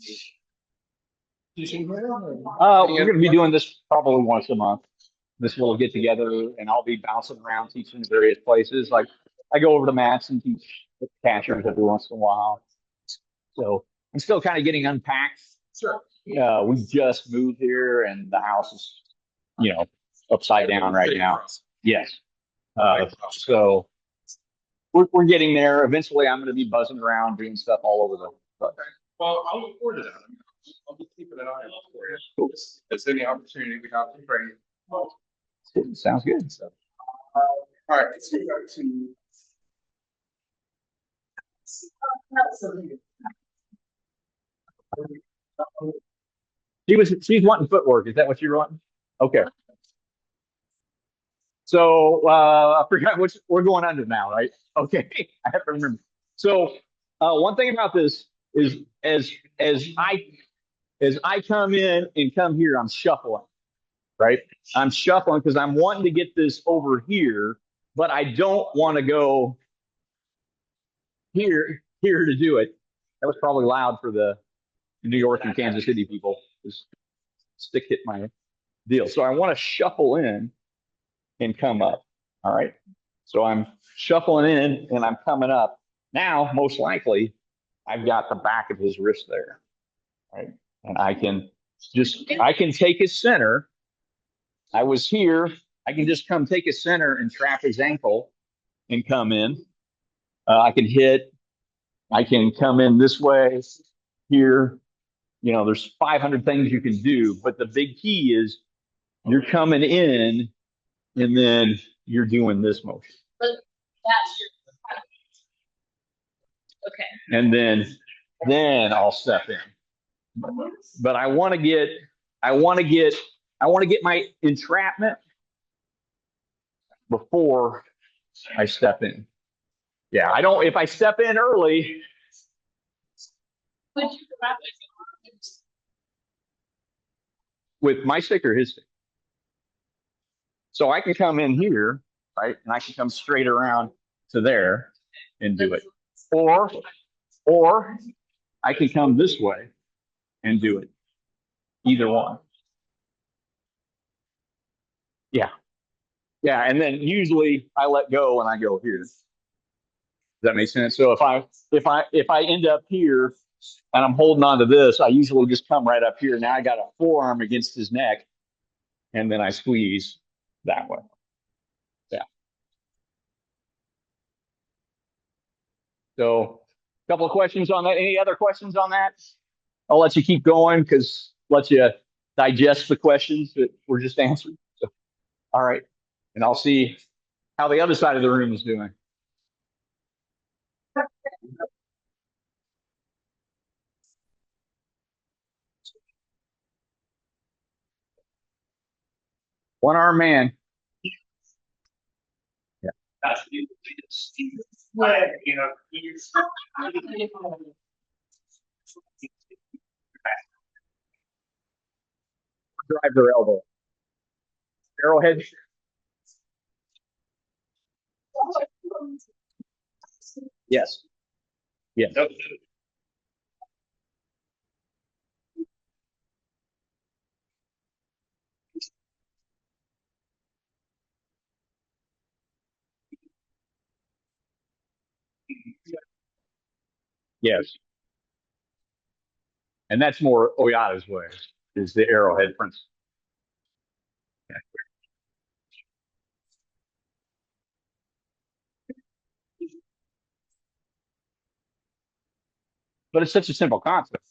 going to be doing this probably once a month. This little get together, and I'll be bouncing around teaching various places. Like I go over to Matt's and teach catchers every once in a while. So I'm still kind of getting unpacked. Sure. We just moved here, and the house is, upside down right now. Yes. So we're getting there. Eventually, I'm going to be buzzing around doing stuff all over the place. Okay. Well, I'll look forward to that. I'll be keeping an eye out for you. Cool. If there's any opportunity we have to train. Sounds good. So, all right, let's go back to. She's wanting footwork. Is that what you're wanting? Okay. So I forgot which we're going under now, right? Okay, I have to remember. So one thing about this is as I come in and come here, I'm shuffling, right? I'm shuffling because I'm wanting to get this over here, but I don't want to go here to do it. That was probably loud for the New York and Kansas City people. Just stick hit my deal. So I want to shuffle in and come up. All right. So I'm shuffling in and I'm coming up. Now, most likely, I've got the back of his wrist there. Right. And I can take his center. I was here. I can just come take his center and trap his ankle and come in. I can come in this way here. There's 500 things you can do, but the big key is you're coming in and then you're doing this motion. But that's your. Okay. And then I'll step in. But I want to get my entrapment before I step in. Yeah, if I step in early. Would you grab With my stick or his stick? So I can come in here, right? And I can come straight around to there and do it. Or I can come this way and do it. Either one. Yeah. Yeah. And then usually I let go and I go here. Does that make sense? So if I end up here and I'm holding on to this, I usually just come right up here. Now I got a forearm against his neck, and then I squeeze that way. Yeah. So a couple of questions on that. Any other questions on that? I'll let you keep going because let you digest the questions that were just answered. So, all right. And I'll see how the other side of the room is doing. One arm man. You know, Drive their elbow. Arrowhead. Yes. Yes. Yes. And that's more Oyata's way, is the arrowhead principle. But it's such a simple concept.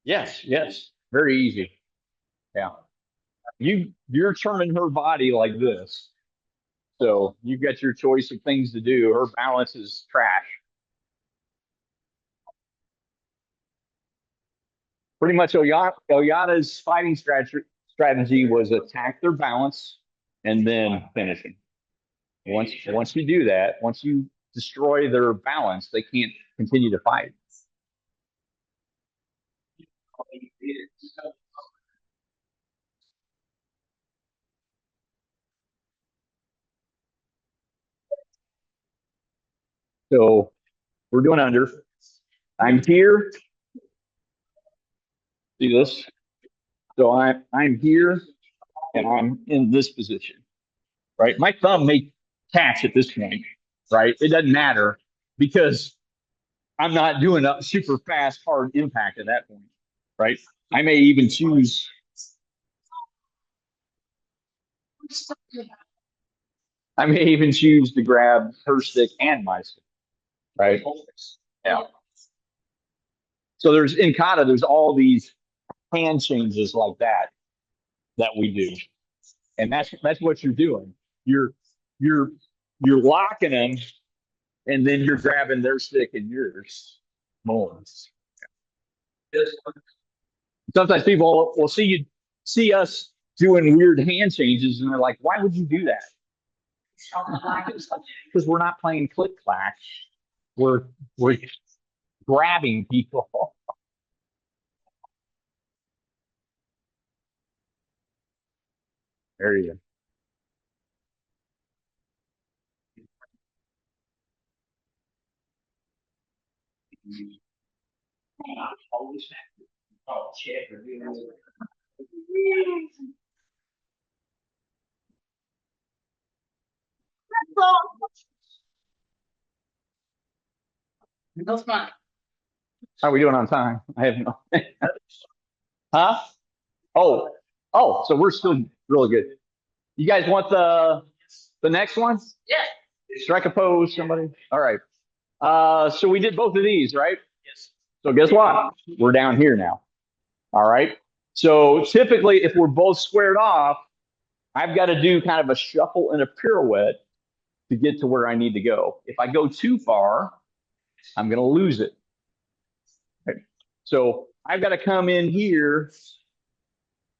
Yes, yes. Very easy. Yeah. You're turning her body like this. So you've got your choice of things to do. Her balance is trash. Pretty much Oyata's fighting strategy was attack their balance and then finishing. Once you do that, once you destroy their balance, they can't continue to fight. So we're doing under. I'm here. See this? So I'm here and I'm in this position, right? My thumb may catch at this point, right? It doesn't matter because I'm not doing a super fast, hard impact at that point, right? I may even choose. I may even choose to grab her stick and my stick, right? Yeah. So there's in kata, there's all these hand changes like that we do, and that's what you're doing. You're you're you're locking them, and then you're grabbing their stick and yours more. Sometimes people will see us doing weird hand changes, and they're like, "Why would you do that?" Because we're not playing click clack. We're grabbing people. There you That's fine. How are we doing on time? I have no. Huh? Oh, oh, so we're still really good. You guys want the next one? Yeah. Strike a pose, somebody. All right. So we did both of these, right? So guess what? We're down here now. All right. So typically, if we're both squared off, I've got to do kind of a shuffle and a pirouette to get to where I need to go. If I go too far, I'm going to lose it. Okay. So I've got to come in here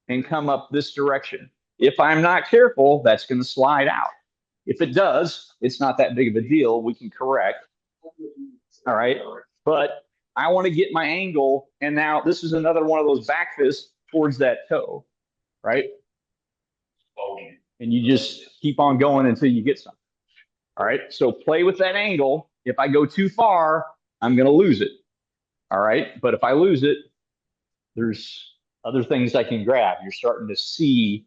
and come up this direction. If I'm not careful, that's going to slide out. If it does, it's not that big of a deal. We can correct. All right. But I want to get my angle. And now this is another one of those back fists towards that toe. Right. And you just keep on going until you get something. All right. So play with that angle. If I go too far, I'm going to lose it. All right. But if I lose it, there's other things I can grab. You're starting to see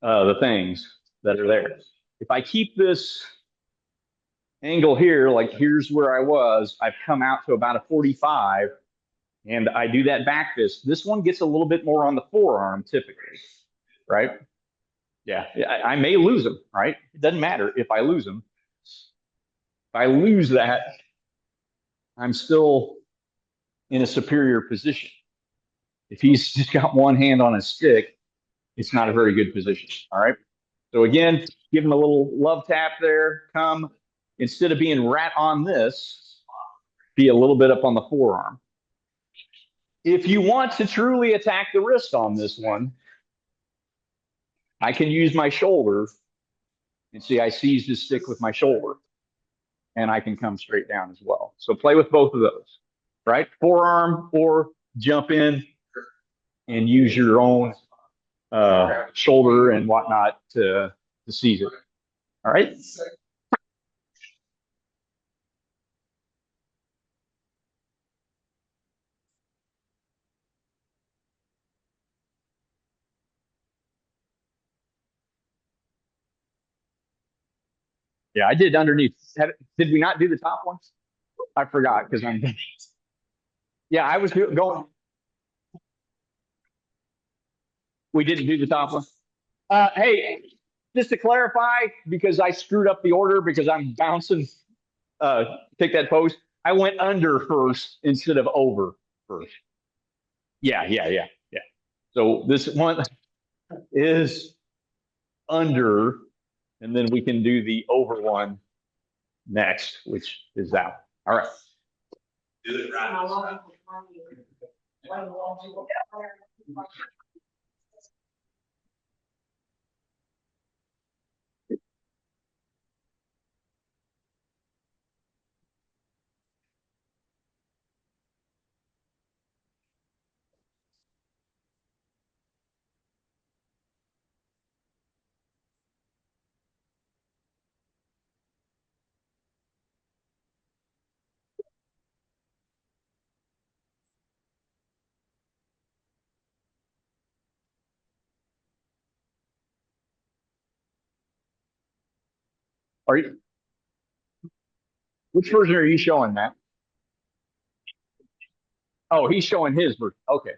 the things that are there. If I keep this angle here, like here's where I was. I've come out to about a 45 and I do that back fist. This one gets a little bit more on the forearm typically, right? Yeah, I may lose them, right? It doesn't matter if I lose them. If I lose that, I'm still in a superior position. If he's just got one hand on his stick, it's not a very good position. All right. So again, give him a little love tap there. Come, instead of being right on this, be a little bit up on the forearm. If you want to truly attack the wrist on this one, I can use my shoulder and see I seized his stick with my shoulder and I can come straight down as well. So play with both of those, right? Forearm or jump in and use your own shoulder and whatnot to seize it. All right. Yeah, I did underneath. Did we not do the top ones? I forgot because I'm. Yeah, I was going. We didn't do the top one. Hey, just to clarify, because I screwed up the order because I'm bouncing, pick that post. I went under first instead of over first. Yeah. So this one is under, and then we can do the over one next, which is that. All right. Do it right. Are you? Which version are you showing, Matt? Oh, he's showing his version. Okay.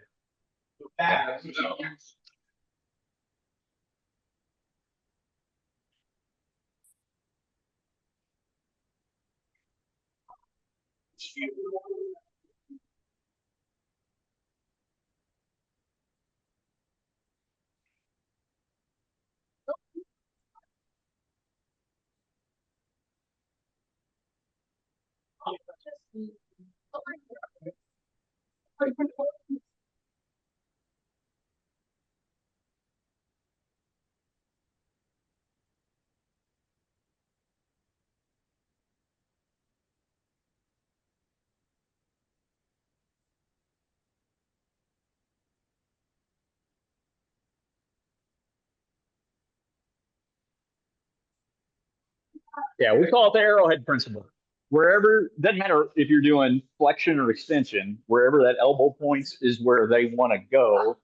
Yeah, we call it the arrowhead principle. Wherever, doesn't matter if you're doing flexion or extension, wherever that elbow points is where they want to go,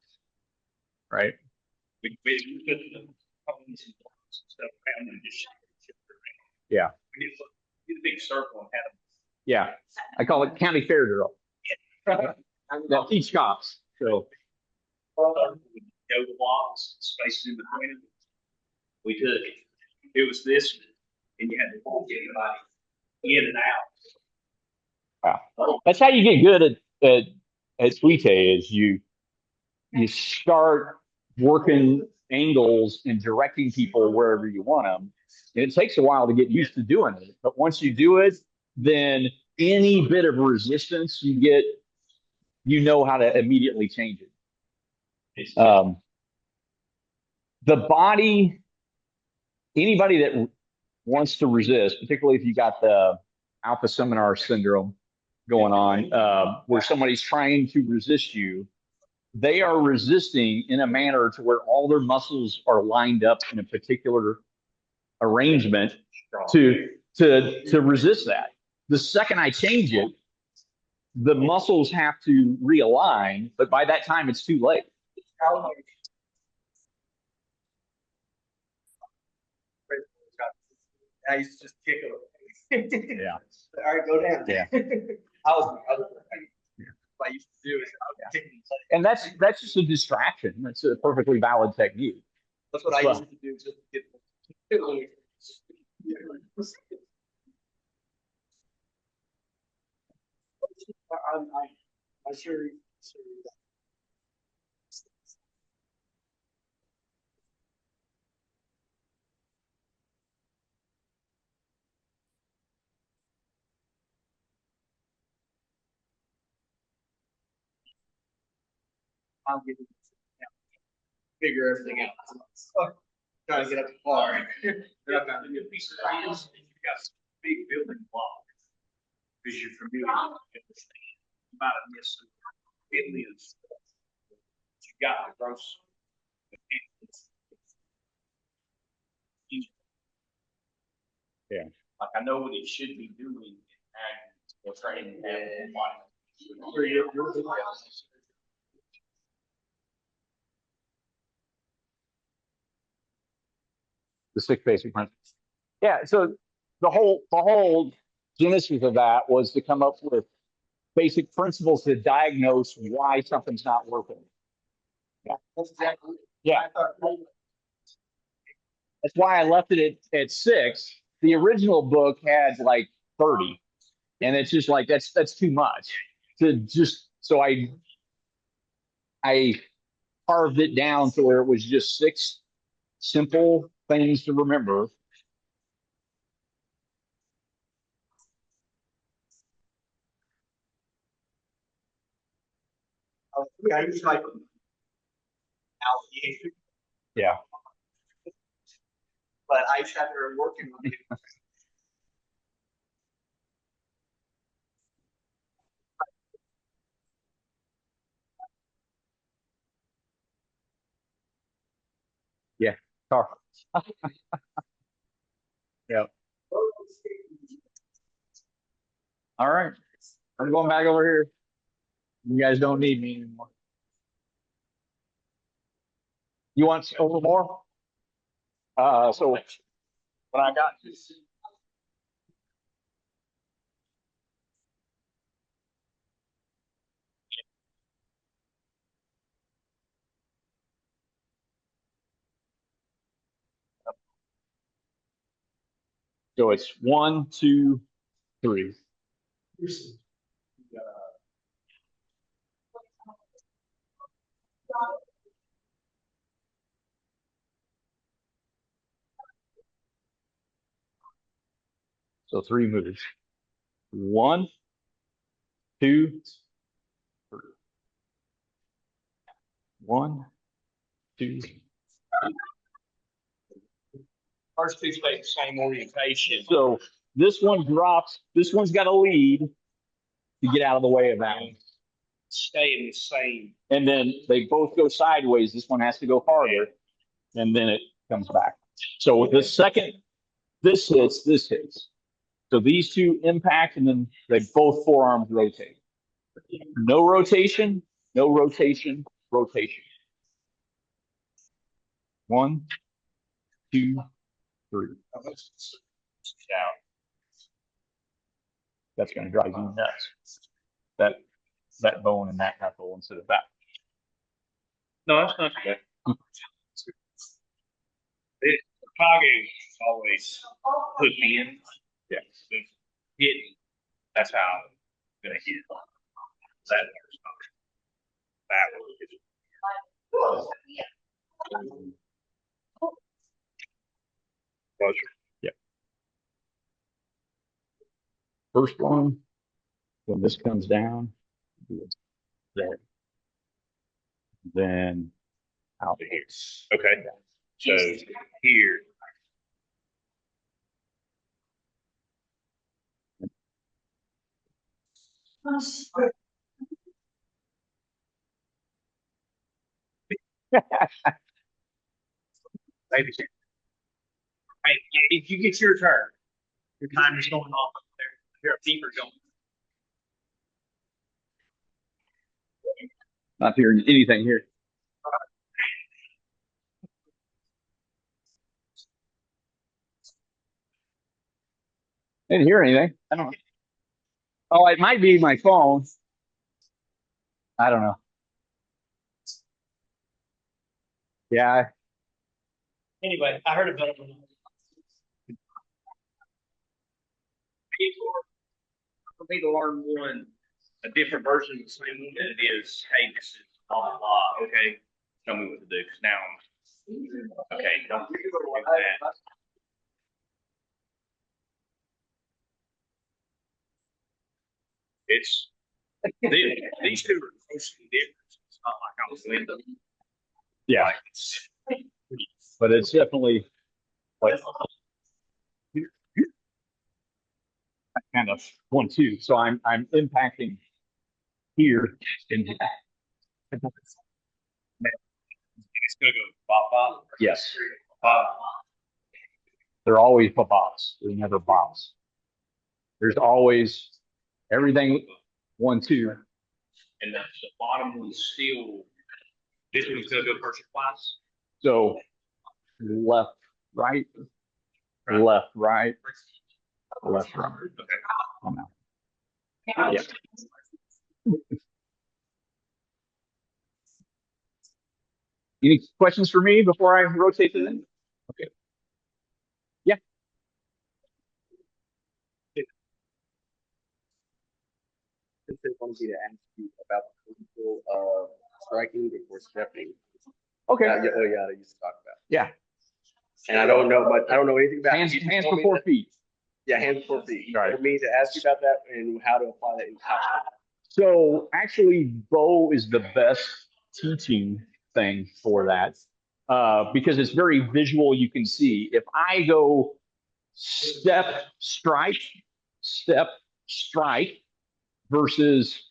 right? We put the ponies and stuff around and just shift it around. Yeah, We did a big circle and had them. yeah. I call it county fair drill. That teach cops. So Go the blocks, spaces in between them. We took it. It was this, and you had to walk everybody in and out. wow. That's how you get good at Suite is you start working angles and directing people wherever you want them. And it takes a while to get used to doing it. But once you do it, then any bit of resistance you get, you know how to immediately change it. The body, anybody that wants to resist, particularly if you got the alpha seminar syndrome going on, where somebody's trying to resist you, they are resisting in a manner to where all their muscles are lined up in a particular arrangement to resist that. The second I change it, the muscles have to realign, but by that time it's too late. I used to just kick them. Yeah. All right, go down. Yeah. I was, what I used to do is I was taking, And that's just a distraction. That's a perfectly valid technique. that's what I Well, used to do just to get. I'm sure. I'm getting figure everything out. Trying to get up the bar. Then I found a new piece of ice. You got some big building blocks. Because you're familiar with this thing. You might have missed some billions. You got the gross. Yeah. Like I know what it should be doing and we're training them. The six basic principles. Yeah. So the whole genesis of that was to come up with basic principles to diagnose why something's not working. Yeah. That's exactly. Yeah. That's why I left it at six. The original book had like 30. And it's just like that's too much. To just so I carved it down to where it was just six simple things to remember. I use like alligator, Yeah. but I started working on it. Yeah. Car. Yeah. All right. I'm going back over here. You guys don't need me anymore. You want over more? So when I got so it's one, two, three. So three moves. One, two, three. One, two. First two stay the same orientation. So this one drops. This one's got a lead to get out of the way of that one. Stay in the same. And then they both go sideways. This one has to go harder, and then it comes back. So with the second, this hits, this hits. So these two impact, and then they both forearms rotate. No rotation, no rotation, rotation. One, two, three. That's going to drive you nuts. That bone and that knuckle instead of that. No, that's not bad. Kage always put me in. Yeah. Hitting. That's how I'm gonna hit. That was Yeah. First one, when this comes down, there. Then out here. okay. So here. Maybe. Hey, if you get your turn, your timer's going off up there. Your beeper going. Not hearing anything here. Didn't hear anything. I don't know. Oh, it might be my phone. I don't know. Yeah. Anyway, I heard about it. For me to learn one, a different version of the same one, than it is, hey, this is blah, blah, blah, okay? Tell me what to do, 'cause now I'm, okay, don't do that. It's, these two are totally different. It's not like I was with them. Yeah. Like, it's, But it's definitely like kind of 1-2. So I'm impacting here. And it's gonna go bop, bop. yes, Bop. they're always bops. They're never bops. There's always everything 1-2. And the bottom one's still, this one's gonna go first twice. So left, right, left, right, left, right. Okay. Oh, no. Yeah. Any questions for me before I rotate to them? Okay. Yeah. They wanted me to ask you about the principle of striking before stepping. Okay. Yeah, they used to talk about. Yeah. And I don't know much. I don't know anything about Hands, it. hands before feet. Yeah, hands before feet. He Right. told me to ask you about that and how to apply that in college. So actually, Bo is the best teaching thing for that because it's very visual. You can see if I go step, strike versus,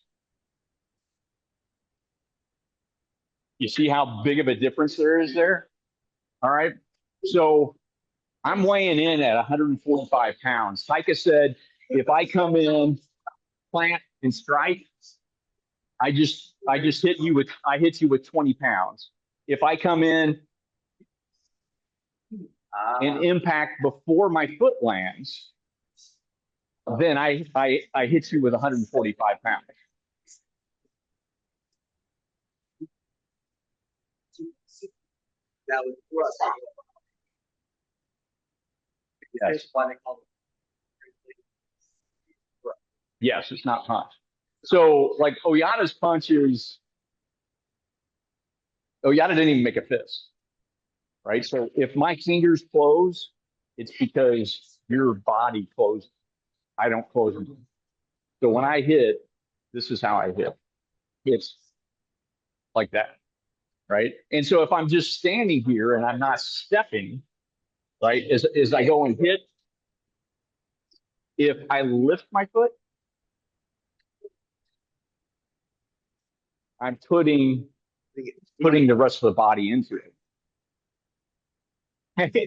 you see how big of a difference there is there? All right. So I'm weighing in at 145 pounds. Tyka said, if I come in, plant and strike, I hit you with 20 pounds. If I come in and impact before my foot lands, then I hit you with 145 pounds. That was thrust. Yes. Why they call Yes, it's not punch. So like Oyata's punches, Oyata didn't even make a fist, right? So if my fingers close, it's because your body closed. I don't close them. So when I hit, this is how I hit. It's like that, right? And so if I'm just standing here and I'm not stepping, right, as I go and hit, if I lift my foot, I'm putting the rest of the body into it.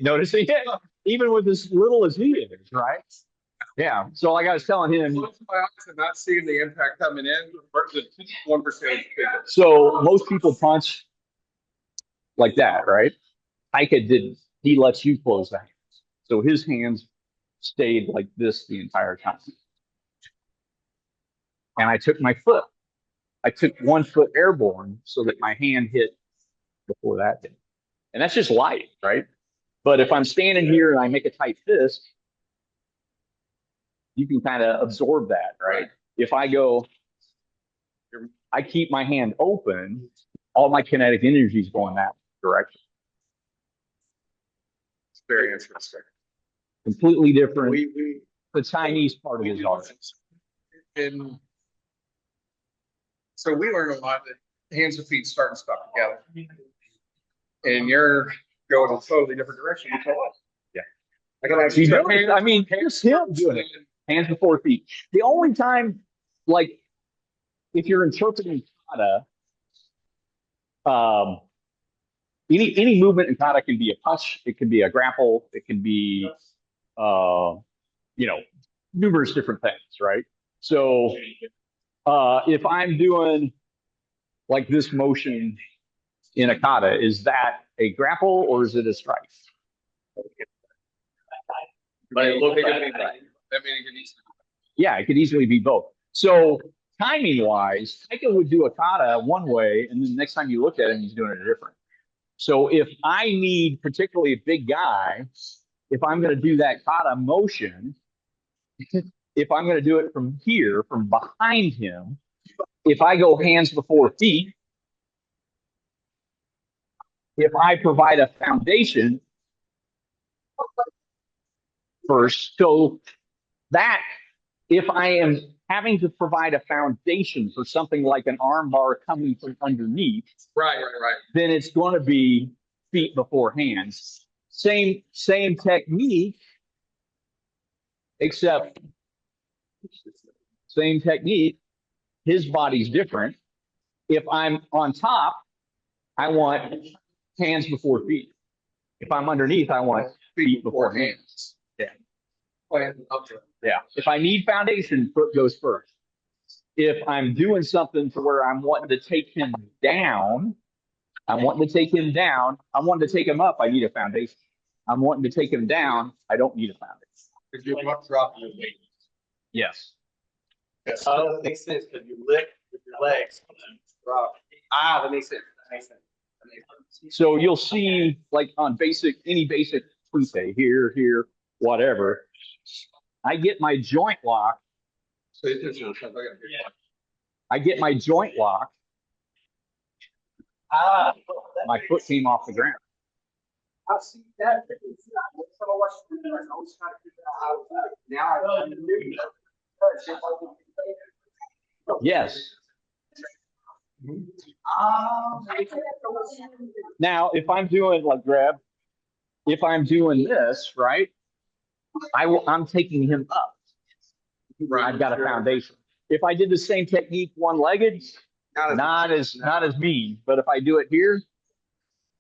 Noticing it, even with as little as he is, right? Yeah. So like I was telling him, Most of my eyes are not seeing the impact coming in versus 1% bigger. so most people punch like that, right? Ika didn't. He lets you close the hands. So his hands stayed like this the entire time. And I took my foot. I took 1 foot airborne so that my hand hit before that did. And that's just light, right? But if I'm standing here and I make a tight fist, you can kind of absorb that, right? If I go, I keep my hand open, all my kinetic energy is going that direction. It's very interesting. Completely different. we The Chinese part of his art. And so we learn a lot that hands and feet start and stop together. And you're going in a totally different direction. You tell us. Yeah. I can actually You know, I mean, here's him doing it. Hands before feet. The only time, like, if you're interpreting kata, any movement in kata can be a punch, it can be a grapple, it can be, you know, numerous different things, right? So if I'm doing like this motion in a kata, is that a grapple or is it a strike? but it looks like That means it can easily. Yeah, it could easily be both. So timing wise, Taika would do a kata one way, and then the next time you look at him, he's doing it different. So if I need particularly a big guy, if I'm going to do that kata motion, if I'm going to do it from here, from behind him, if I go hands before feet, if I provide a foundation first, so that if I am having to provide a foundation for something like an arm bar coming from underneath, Right. then it's going to be feet before hands. Same technique, except same technique. His body's different. If I'm on top, I want hands before feet. If I'm underneath, I want feet before hands. Yeah. Yeah. If I need foundation, foot goes first. If I'm doing something to where I'm wanting to take him down, I'm wanting to take him down. I'm wanting to take him up. I need a foundation. I'm wanting to take him down. I don't need a foundation. Because you're not dropping your weight. Yes. Yes. That makes sense because you lift with your legs. Drop. That makes sense. That makes sense. That makes sense. So you'll see, like on any basic prepay, here, whatever. I get my joint lock. So it's just, I get my joint lock. My foot came off the ground. I see that. So I watched the video, I was trying to figure out how to do it. Now I knew. Yes. Now, if I'm doing like grab, if I'm doing this, right, I'm taking him up. I've got a foundation. If I did the same technique one-legged, not as mean. But if I do it here,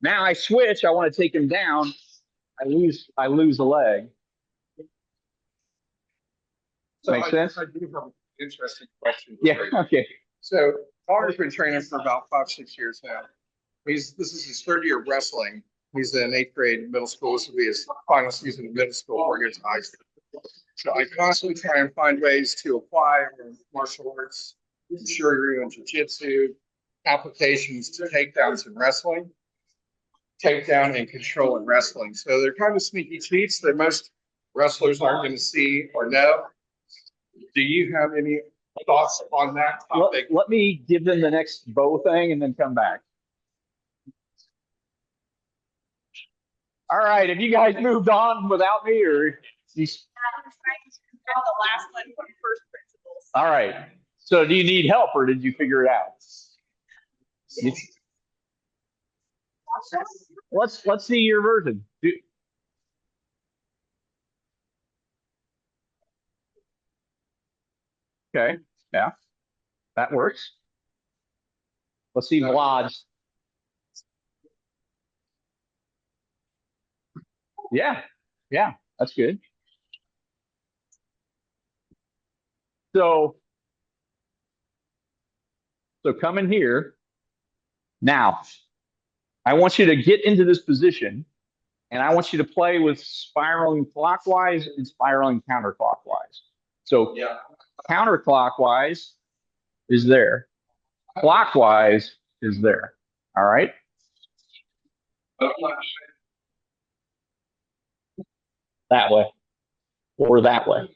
now I switch. I want to take him down. I lose a leg. So Make sense? I do have an interesting question. Yeah. Okay. So Connor's been training for about 5-6 years now. This is his third year of wrestling. He's in 8th grade middle school. This will be his final season of middle school before he gets to high school. So I constantly try and find ways to apply martial arts, shuri and jiu-jitsu applications to takedowns in wrestling, takedown and control in wrestling. So they're kind of sneaky cheats that most wrestlers aren't going to see or know. Do you have any thoughts on that topic? Let me give them the next bow thing and then come back. All right. Have you guys moved on without me, or you? The last one from first principles. All right. So do you need help, or did you figure it out? Let's see your version. Okay. Yeah. That works. Let's see Vlad's. Yeah. Yeah. That's good. So come in here. Now, I want you to get into this position, and I want you to play with spiraling clockwise and spiraling counterclockwise. So counterclockwise is there. Clockwise is there. All right. That way or that way.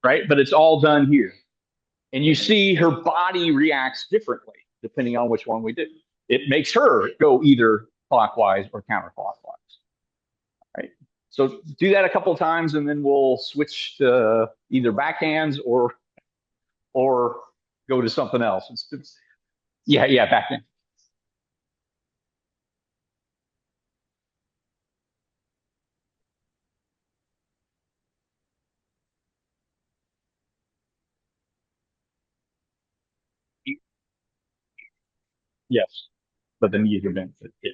Right. But it's all done here. And you see her body reacts differently depending on which one we do. It makes her go either clockwise or counterclockwise. Right. So do that a couple of times, and then we'll switch to either backhands or go to something else. Yeah, backhand. Yes, but the knees are bent. Yeah.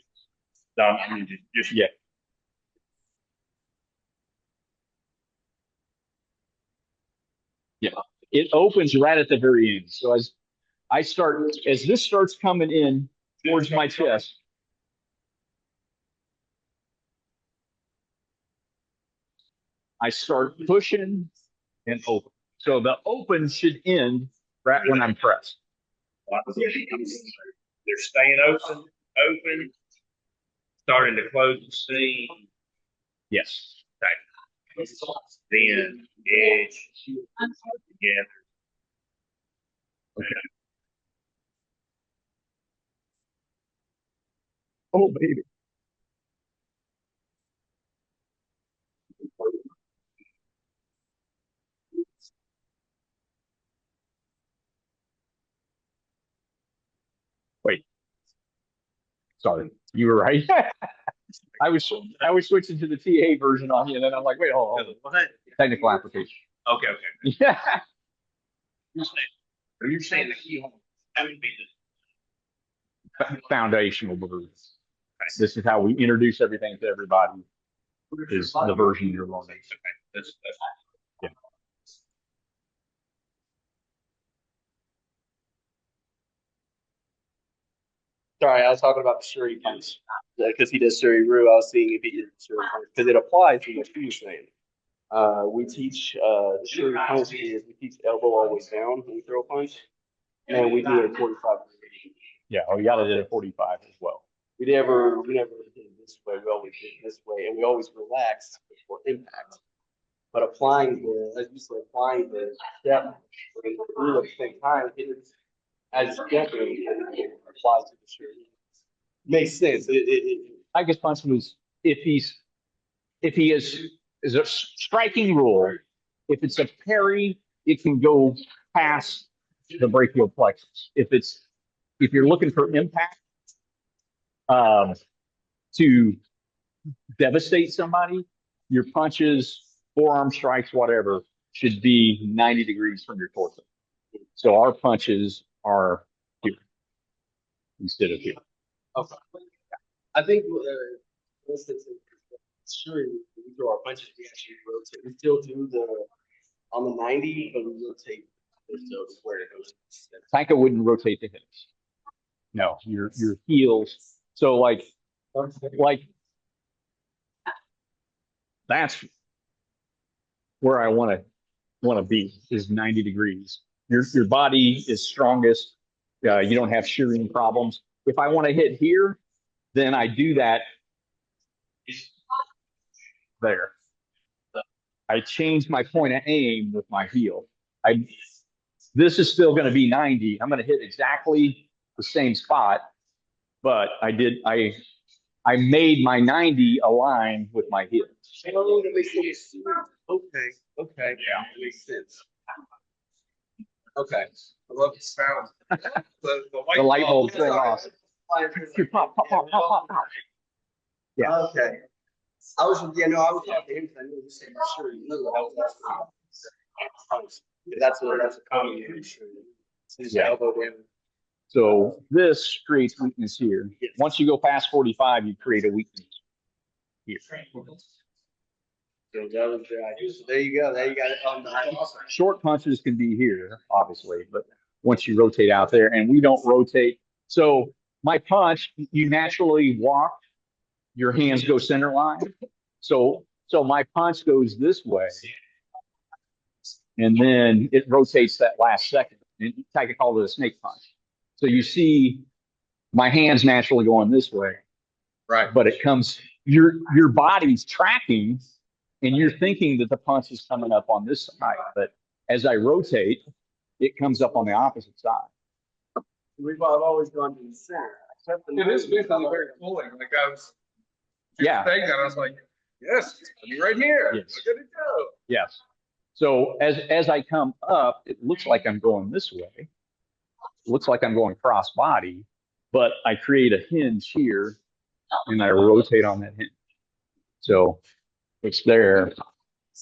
Yeah. It opens right at the very end. So as this starts coming in towards my chest, I start pushing and open. So the open should end right when I'm pressed. They're staying open, starting to close the seam. Yes. Then edge together. Oh, baby. Wait. Sorry, you were right. I was switching to the TA version on you, and then I'm like, wait, hold on. What? Technical application. Okay. Yeah. You're saying the keyhole having been Foundational words. This is how we introduce everything to everybody. Is the version you're learning. that's Yeah. Sorry, I was talking about the Shuri punch because he does Shuri Roo. I was seeing if he did Shuri punch because it applies to what he was saying. We teach the Shuri punch is we teach elbow always down when we throw a punch, and we do it at 45 degrees. Yeah. Oh, you got it at 45 as well. We never did it this way. We always did it this way, and we always relaxed before impact. But applying the, as you said, applying the step through at the same time, it is as definitely applies to the Shuri. Makes sense. I guess punch was if he is a striking rule. If it's a parry, it can go past the brachial plexus. If you're looking for impact to devastate somebody, your punches, forearm strikes, whatever, should be 90 degrees from your torso. So our punches are here instead of here. Okay. I think, for instance, sure, we throw our punches, we actually rotate. We still do on the 90, but we rotate to where it goes. Tanka wouldn't rotate the hips. No, your heels. So like that's where I want to be is 90 degrees. Your body is strongest. You don't have shearing problems. If I want to hit here, then I do that there. I change my point of aim with my heel. This is still going to be 90. I'm going to hit exactly the same spot, but I made my 90 align with my heel. Oh, that makes sense. Okay. Yeah, that makes sense. Okay. I love the sound. The light bulb going off. Pop, pop, pop, pop, pop, pop. Yeah. Okay. I was talking to him because I knew he was saying sure you knew that's a common issue. Yeah. Elbow down. So this creates weakness here. Once you go past 45, you create a weakness here. So that was the idea. So there you go. There you got it on the Short punches can be here, obviously, but once you rotate out there, and we don't rotate. So my punch, you naturally walk, your hands go center line. So my punch goes this way, and then it rotates that last second. And I could call it a snake punch. So you see my hands naturally going this way. Right. But it comes, your body's tracking, and you're thinking that the punch is coming up on this side. But as I rotate, it comes up on the opposite side. We've always gone to the center. It is visually very cooling. Like I was Yeah. saying that, I was like, yes, it's gonna be right here. Yes. Look at it go. Yes. So as I come up, it looks like I'm going this way. It looks like I'm going cross body, but I create a hinge here and I rotate on that hinge. So it's there.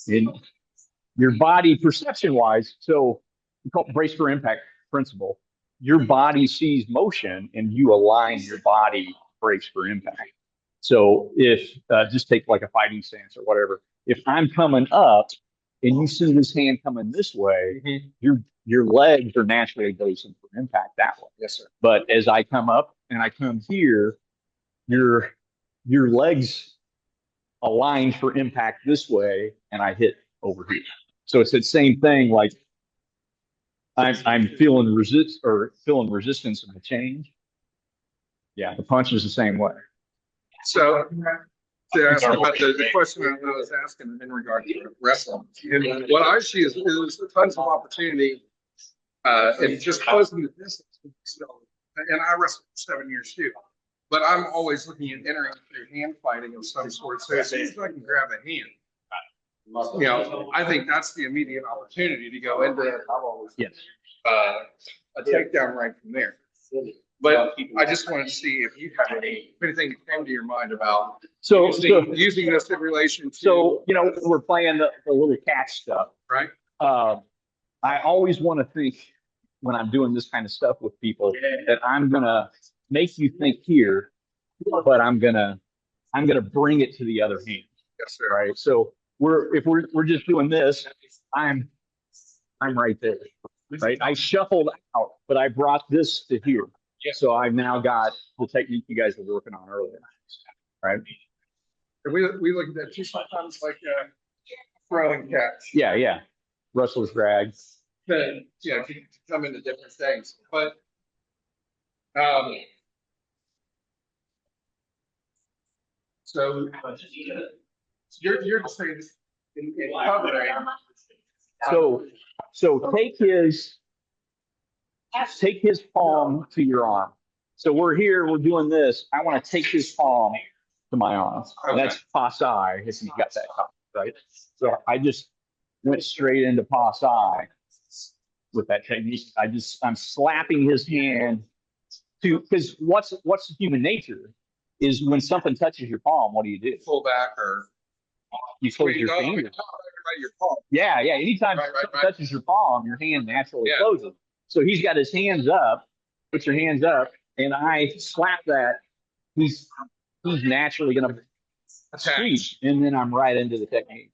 In your body perception wise, so we call it brace for impact principle. Your body sees motion and you align your body brace for impact. So if just take like a fighting stance or whatever, if I'm coming up and you see this hand coming this way, your legs are naturally bracing for impact that way. Yes, sir. But as I come up and I come here, your legs align for impact this way, and I hit over here. So it's that same thing. Like I'm feeling resistance of the change. Yeah, the punch is the same way. So to ask about the question I was asking in regard to wrestling, and what I see is there's tons of opportunity and just closing the distance. So, and I wrestled for 7 years too, but I'm always looking at entering through hand fighting of some sort. So as soon as I can grab a hand, I think that's the immediate opportunity to go into Yes. a takedown right from there. But I just wanted to see if you had anything that came to your mind about using this in relation to. So, we're playing the little catch stuff. Right. I always want to think when I'm doing this kind of stuff with people that I'm going to make you think here, but I'm going to bring it to the other hand. Yes, sir. Right. So if we're just doing this, I'm right there. Right. I shuffled out, but I brought this to here. So I've now got the technique you guys were working on earlier. Right. And we look at that too sometimes, like throwing catch. Yeah, yeah. Wrestler's drag. To come into different things. But so you're just saying this in covering. So take his palm to your arm. So we're here, we're doing this. I want to take his palm to my arm. Okay. That's pasai, if you got that copy, right? So I just went straight into pasai with that technique. I'm slapping his hand because what's human nature is when something touches your palm, what do? Pull back or you close your fingers. Your palm. Yeah. Anytime something touches your palm, your hand naturally closes. So he's got his hands up. Put your hands up, and I slap that. He's naturally going to sweep, and then I'm right into the technique.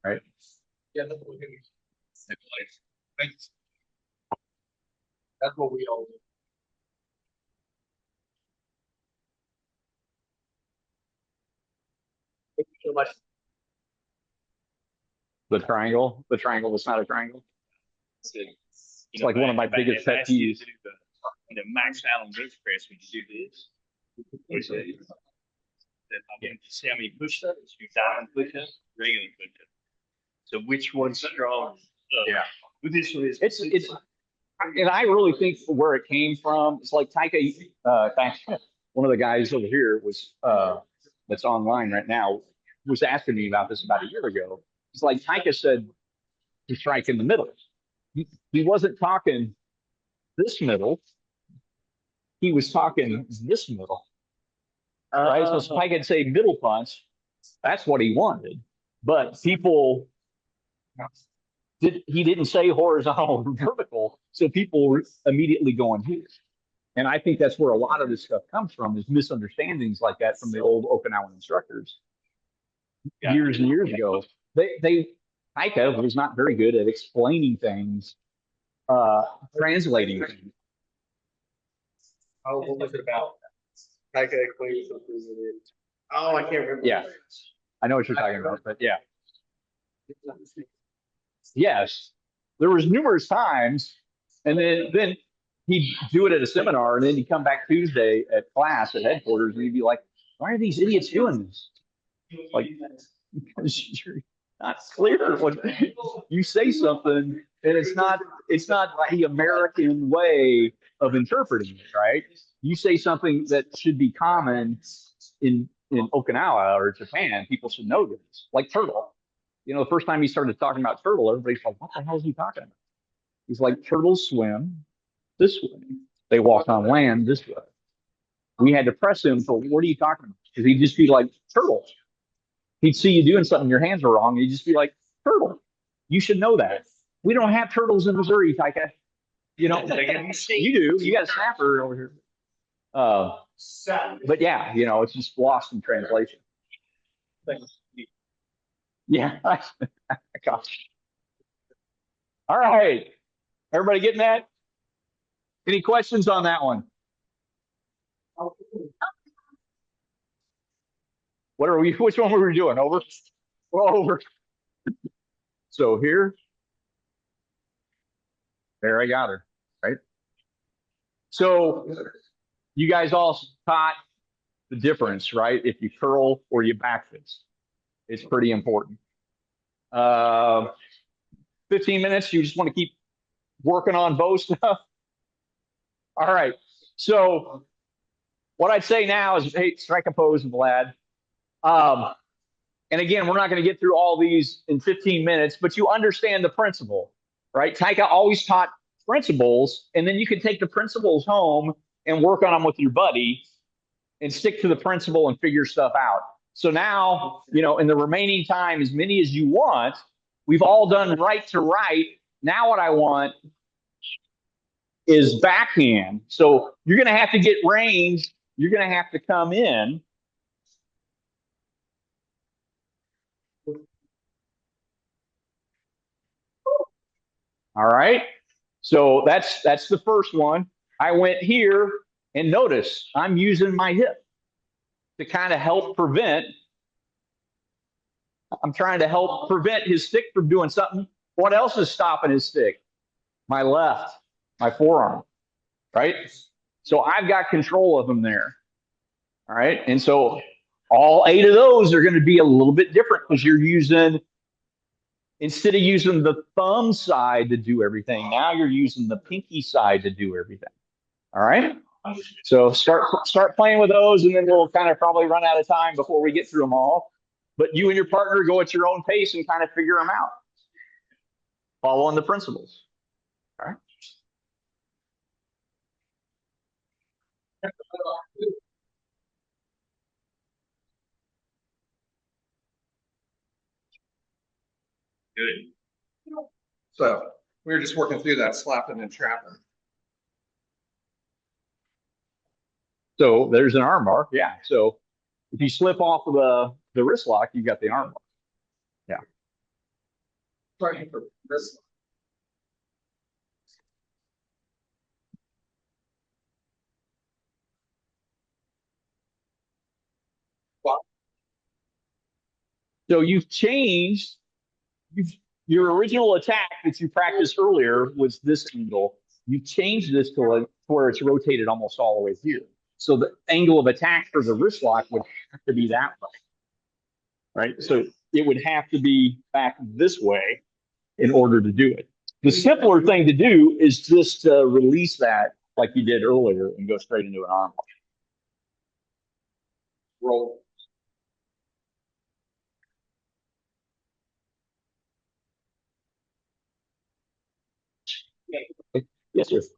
Right. Yeah, that's what we all do. Thank you so much. The triangle was not a triangle. It's like one of my biggest pet peeves. Max out on bench press when you do this. See how many push-ups? You diamond push-ups, regular push-ups. So which one's strong? Yeah. This one is. It's and I really think where it came from. It's like Taika. One of the guys over here was that's online right now was asking me about this about a year ago. It's like Taika said to strike in the middle. He wasn't talking this middle. He was talking this middle. Right? So Spike could say middle punch. That's what he wanted. But people he didn't say horizontal or vertical. So people were immediately going here. And I think that's where a lot of this stuff comes from is misunderstandings like that from the old Okinawan instructors. Years and years ago. Taika was not very good at explaining things, translating things. Oh, what was it about? Taika explained something in it. Oh, I can't remember. Yeah. I know what you're talking about, but yeah. Yes. There was numerous times, and then he'd do it at a seminar, and then he'd come back Tuesday at class at headquarters, and he'd be like, why are these idiots doing this? Like, because you're not clear when you say something, and it's not the American way of interpreting it, right? You say something that should be common in Okinawa or Japan, people should know this, like turtle. The first time he started talking about turtle, everybody's like, what the hell is he talking about? He's like, turtles swim this way. They walk on land this way. We had to press him for, what are you talking about? Because he'd just be like, turtle. He'd see you doing something, your hands are wrong. He'd just be like, turtle. You should know that. We don't have turtles in Missouri, Taika. You do. You got a snapper over here. But yeah, it's just lost in translation. Yeah. Gosh. All right. Everybody getting that? Any questions on that one? Which one were we doing? Over? Well, over. So here, there I got her, right? So you guys all caught the difference, right? If you curl or you back fist, it's pretty important. Uh, 15 minutes, you just want to keep working on bow stuff. All right. So what I'd say now is, hey, strike a pose, Vlad. Um, and again, we're not going to get through all these in 15 minutes, but you understand the principle, right? Taika always taught principles, and then you can take the principles home and work on them with your buddy and stick to the principle and figure stuff out. So now, in the remaining time, as many as you want, we've all done right to right. Now what I want is backhand. So you're going to have to get range. You're going to have to come in. All right. So that's the first one. I went here and notice I'm using my hip to kind of help prevent. I'm trying to help prevent his stick from doing something. What else is stopping his stick? My left, my forearm, right? So I've got control of him there. All right. And so all 8 of those are going to be a little bit different because you're using, instead of using the thumb side to do everything, now you're using the pinky side to do everything. All right. So start playing with those, and then we'll kind of probably run out of time before we get through them all. But you and your partner go at your own pace and kind of figure them out, following the principles. All right. Good. So we were just working through that slapping and trapping. So there's an arm bar. Yeah. So if you slip off of the wrist lock, you got the arm bar. Yeah. Sorry for this. So you've changed. Your original attack that you practiced earlier was this angle. You changed this to where it's rotated almost all the way here. So the angle of attack for the wrist lock would have to be that way, right? So it would have to be back this way in order to do it. The simpler thing to do is just release that like you did earlier and go straight into an arm bar. Roll. Yes, sir. Is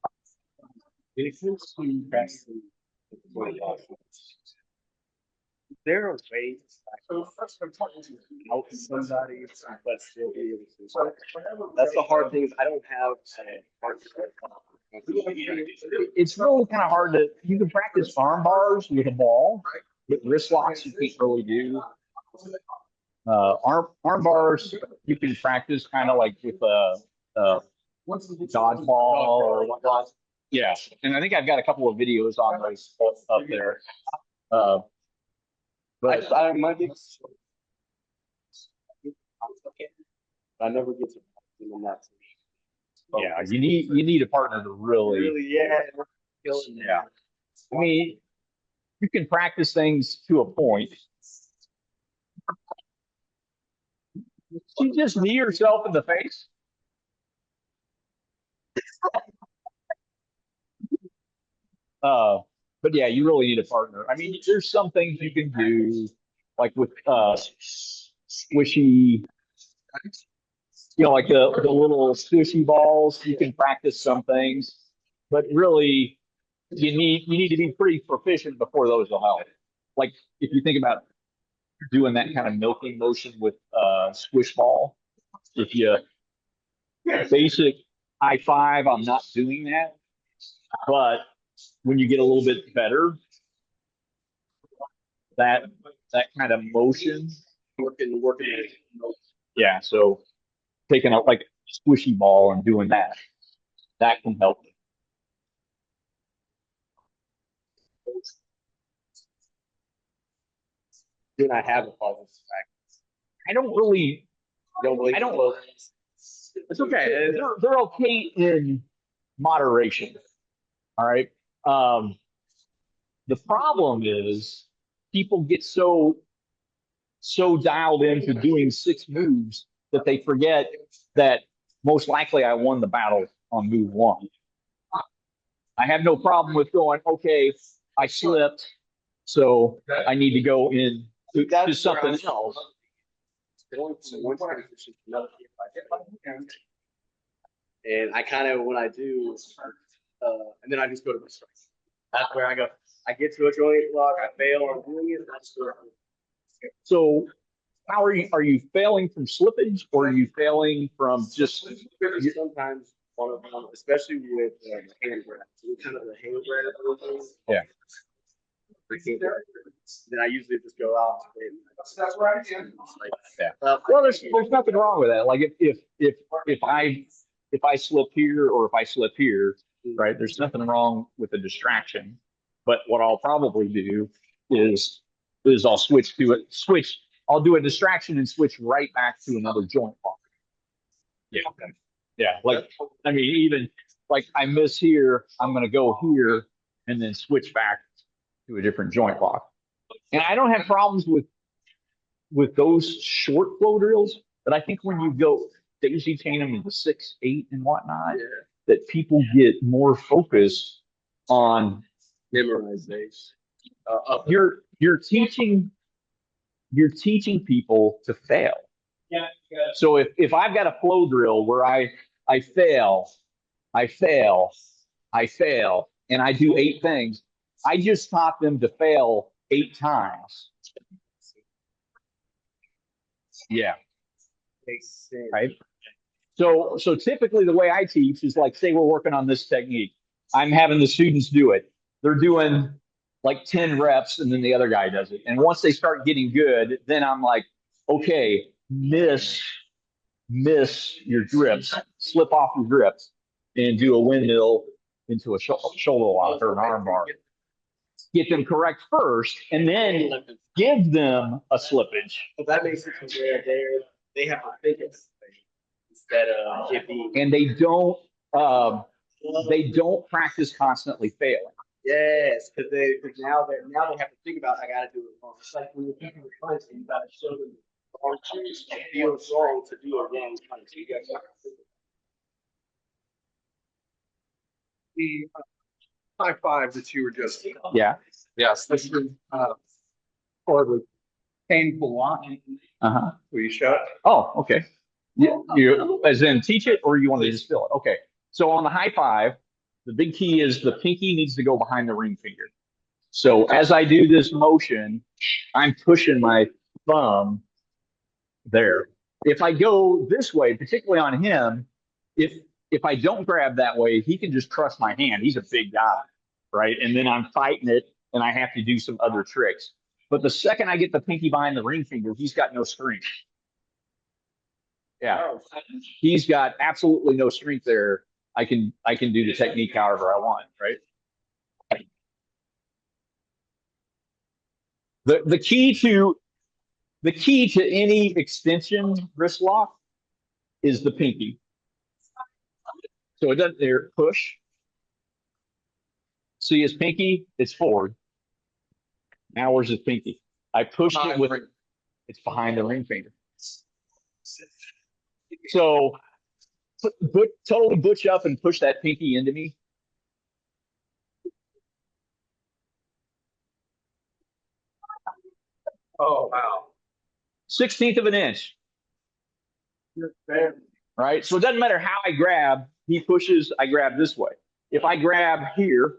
there a way to help somebody but still be able to? That's the hard thing. Is I don't have a partner. It's really kind of hard to. You can practice arm bars with a ball, but wrist locks you can't really do. Arm bars you can practice kind of like with a dodgeball or whatnot. Yeah, and I think I've got a couple of videos on those up there. Uh, but I might be. I never get to doing that. yeah, you need a partner to really. Really, yeah. Yeah. I mean, you can practice things to a point. Did you just knee yourself in the face? Uh, but yeah, you really need a partner. I mean, there's some things you can do, like with squishy, like the little squishy balls. You can practice some things, but really, you need to be pretty proficient before those will help. Like if you think about doing that kind of milking motion with squish ball, if you basic high five, I'm not doing that, but when you get a little bit better, that that kind of motion, Working. yeah. So taking out like a squishy ball and doing that can help. Then I have a positive fact. I don't really Don't I don't. It's okay. They're okay in moderation. All right. Um, the problem is people get so dialed into doing 6 moves that they forget that most likely I won the battle on move 1. I have no problem with going, okay, I slipped, so I need to go in to something else. Going from one position to another. And I kind of, when I do, and then I just go to my strike. That's where I go. I get to a joint lock, I fail on doing it, and I just go. So how are you failing from slippage or are you failing from just Sometimes one of them, especially with the hand grab, kind of the hand grab thing. Yeah. Then I usually just go out. And, that's right. Like, yeah. Well, there's nothing wrong with that. Like if I slip here or if I slip here, right? There's nothing wrong with a distraction. But what I'll probably do is I'll switch. I'll do a distraction and switch right back to another joint lock. Yeah. Yeah. Like, I mean, even like I miss here, I'm going to go here and then switch back to a different joint lock. And I don't have problems with those short flow drills, but I think when you go daisy chain them into 6, 8, and whatnot, that people get more focused on memorization. You're teaching people to fail. Yeah. So if I've got a flow drill where I fail, I fail, I fail, and I do 8 things, I just taught them to fail 8 times. Yeah. Makes sense. Right. So typically the way I teach is like, say we're working on this technique. I'm having the students do it. They're doing like 10 reps and then the other guy does it. And once they start getting good, then I'm like, okay, miss your grips, slip off your grips and do a windmill into a shoulder lock or an arm bar. Get them correct first and then give them a slippage. So that makes it to where they have to think it's instead of it being. And they don't practice constantly failing. Yes, because now they have to think about I got to do it wrong. It's like when you're people are trying to, you got to show them the wrong choice. It feels wrong to do a wrong punch. You got to The high five that you were just. Yeah. Yes, this is horribly painful watching. Uh-huh. Will you show it? Oh, okay. You as in teach it or you want to just feel it? Okay. So on the high five, the big key is the pinky needs to go behind the ring finger. So as I do this motion, I'm pushing my thumb there. If I go this way, particularly on him, if I don't grab that way, he can just trust my hand. He's a big guy, right? And then I'm fighting it and I have to do some other tricks. But the second I get the pinky behind the ring finger, he's got no strength. Yeah. He's got absolutely no strength there. I can do the technique however I want, right? The key to any extension wrist lock is the pinky. So it doesn't there push. See his pinky? It's forward. Now where's his pinky? I pushed it with it's behind the ring finger. So totally butch up and push that pinky into me. Oh, wow. 1/16 of an inch. Right? So it doesn't matter how I grab, he pushes, I grab this way. If I grab here,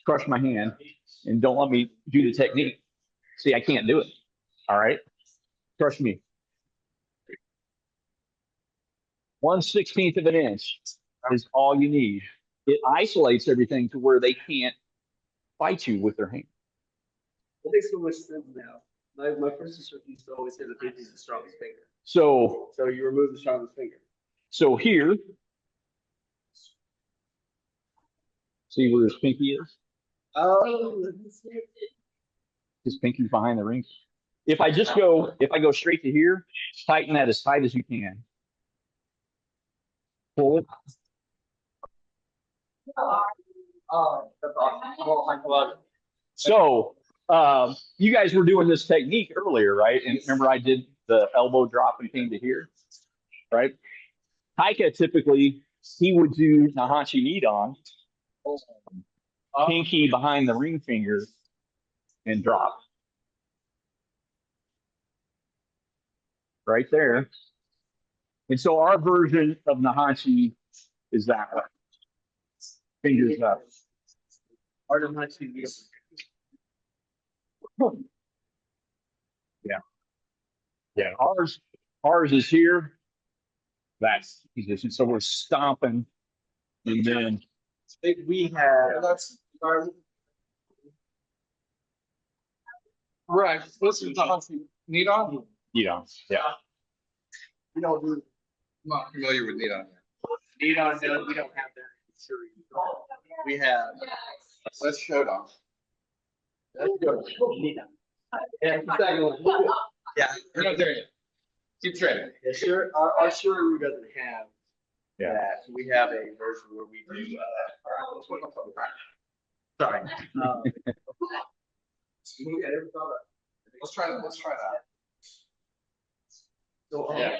crush my hand, and don't let me do the technique. See, I can't do it. All right? Trust me. 1/16 of an inch is all you need. It isolates everything to where they can't fight you with their hand. It makes so much sense now. My first instructor used to always say the pinky is the strongest finger. So you remove the strongest finger. So here, see where his pinky is? Oh, His pinky's behind the ring. if I go straight to here, tighten that as tight as you can. Pull it. Oh, that's awesome. Oh, I love it. So, you guys were doing this technique earlier, right? And remember, I did the elbow drop and came to here, right? Taika typically he would do Nahanchi Nidon, pinky behind the ring finger, and drop right there. And so our version of Nahanchi is that way. Fingers up. Art of Nahanchi. Yeah. Yeah. Ours is here. That's position. So we're stomping. And then We have. That's Right. This is Nahanchi Nidon. yeah. we don't do. I'm not familiar with Nidon. Nidon, no, we don't have that. We have. Let's show them. Let's go. Nidon. Yeah, the second one. Yeah. We're not there yet. Keep training. Yeah, sure. Our Shuri doesn't have Yeah. that. We have a version where we do. Sorry. Let's try that. Let's try that. So, Yeah.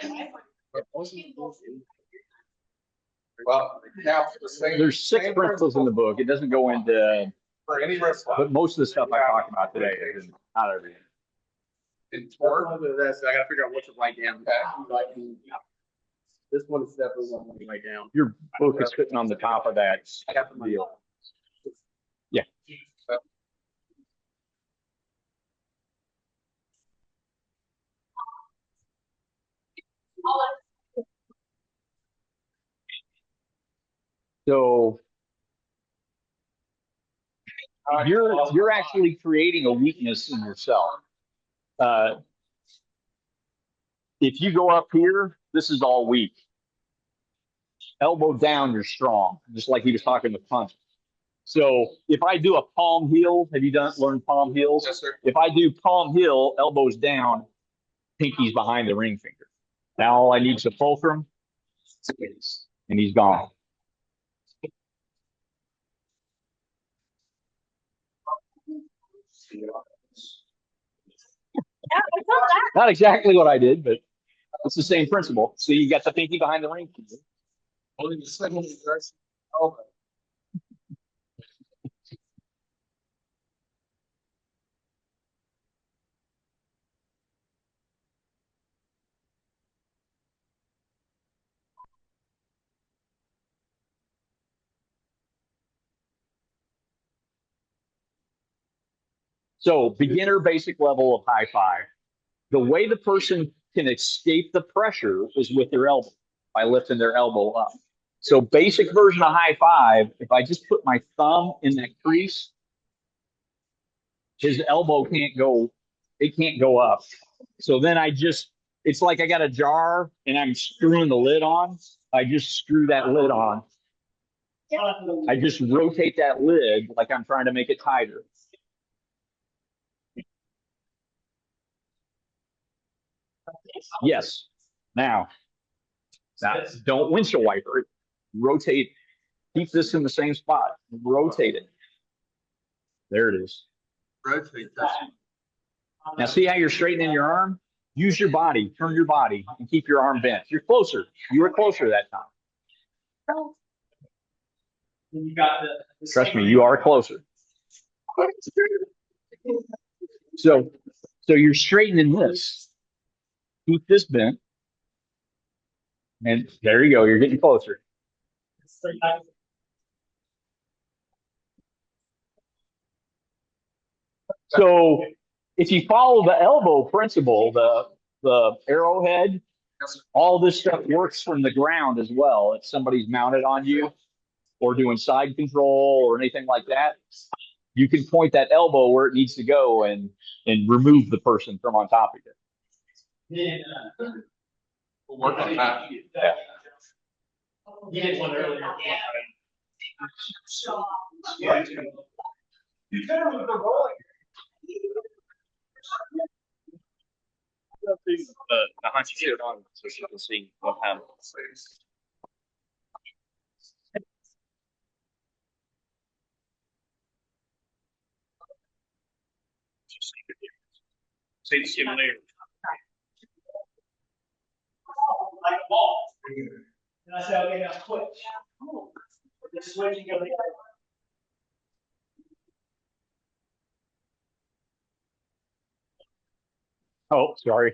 Well, now for the same. There's six same principles in the book. It doesn't go into, For any wrestler. but most of the stuff I talked about today is not everything. In torque. I gotta figure out what to write down. Okay. This one is definitely one to write down. Your book is sitting on the top of that I got the deal. Yeah. So you're actually creating a weakness in yourself. If you go up here, this is all weak. Elbow down, you're strong, just like he was talking with punch. So if I do a palm heel, have you learned palm heels? Yes, sir. If I do palm heel, elbows down, pinkies behind the ring finger. Now all I need is a fulcrum, and he's gone. Not exactly what I did, but it's the same principle. So you got the pinky behind the ring finger. Only the second direction. So beginner basic level of high five. The way the person can escape the pressure is with their elbow, by lifting their elbow up. So basic version of high five, if I just put my thumb in that crease, his elbow can't go, it can't go up. So then it's like I got a jar and I'm screwing the lid on. I just screw that lid on. I just rotate that lid like I'm trying to make it tighter. Yes. Now don't windshield wiper it. Rotate. Keep this in the same spot. Rotate it. There it is. Rotate this. Now see how you're straightening your arm? Use your body. Turn your body and keep your arm bent. You're closer. You were closer that time. You got the. Trust me, you are closer. So you're straightening this. Keep this bent. And there you go. You're getting closer. So if you follow the elbow principle, the arrowhead, all this stuff works from the ground as well. If somebody's mounted on you or doing side control or anything like that, you can point that elbow where it needs to go and remove the person from on top of it. We'll work on that. Yeah. You did one earlier. The hunchy shirt on so she can see what time. See the simulator. Like a ball. And I said, okay, now switch. Just switching over. Oh, sorry.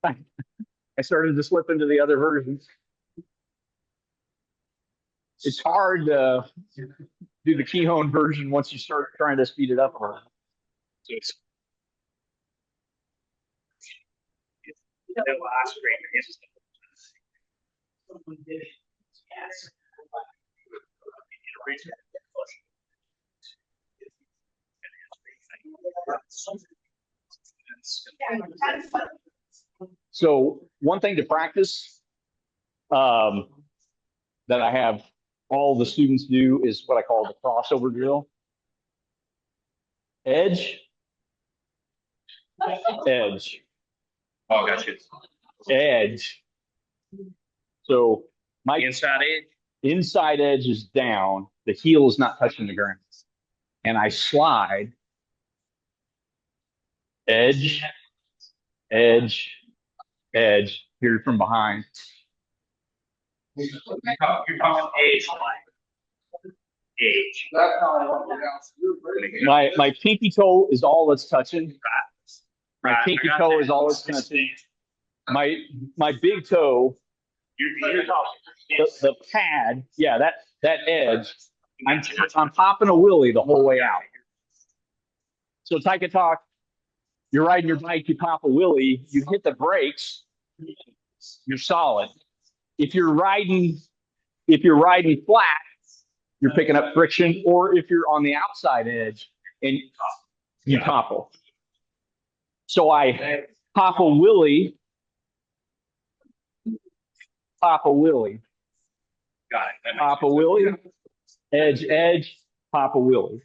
I started to slip into the other versions. It's hard to do the Keyhone version once you start trying to speed it up. So it's no ice cream. Someone did it. Yes. So one thing to practice that I have all the students do is what I call the crossover drill. Edge, edge, Oh, gotcha. edge. So my Inside edge. inside edge is down. The heel is not touching the ground. And I slide edge, edge, edge here from behind. You're talking edge like edge. That's how I want it down. My pinky toe is all that's touching. My Right, pinky I got toe that. is all that's touching. My big toe, You're talking. the pad, yeah, that edge. I'm popping a willy the whole way out. So Taika Talk, you're riding your bike, you pop a willy, you hit the brakes, you're solid. If you're riding flat, you're picking up friction, or if you're on the outside edge and you topple. So I pop a willy, Got it. That makes pop a sense. willy, edge, edge, pop a willy.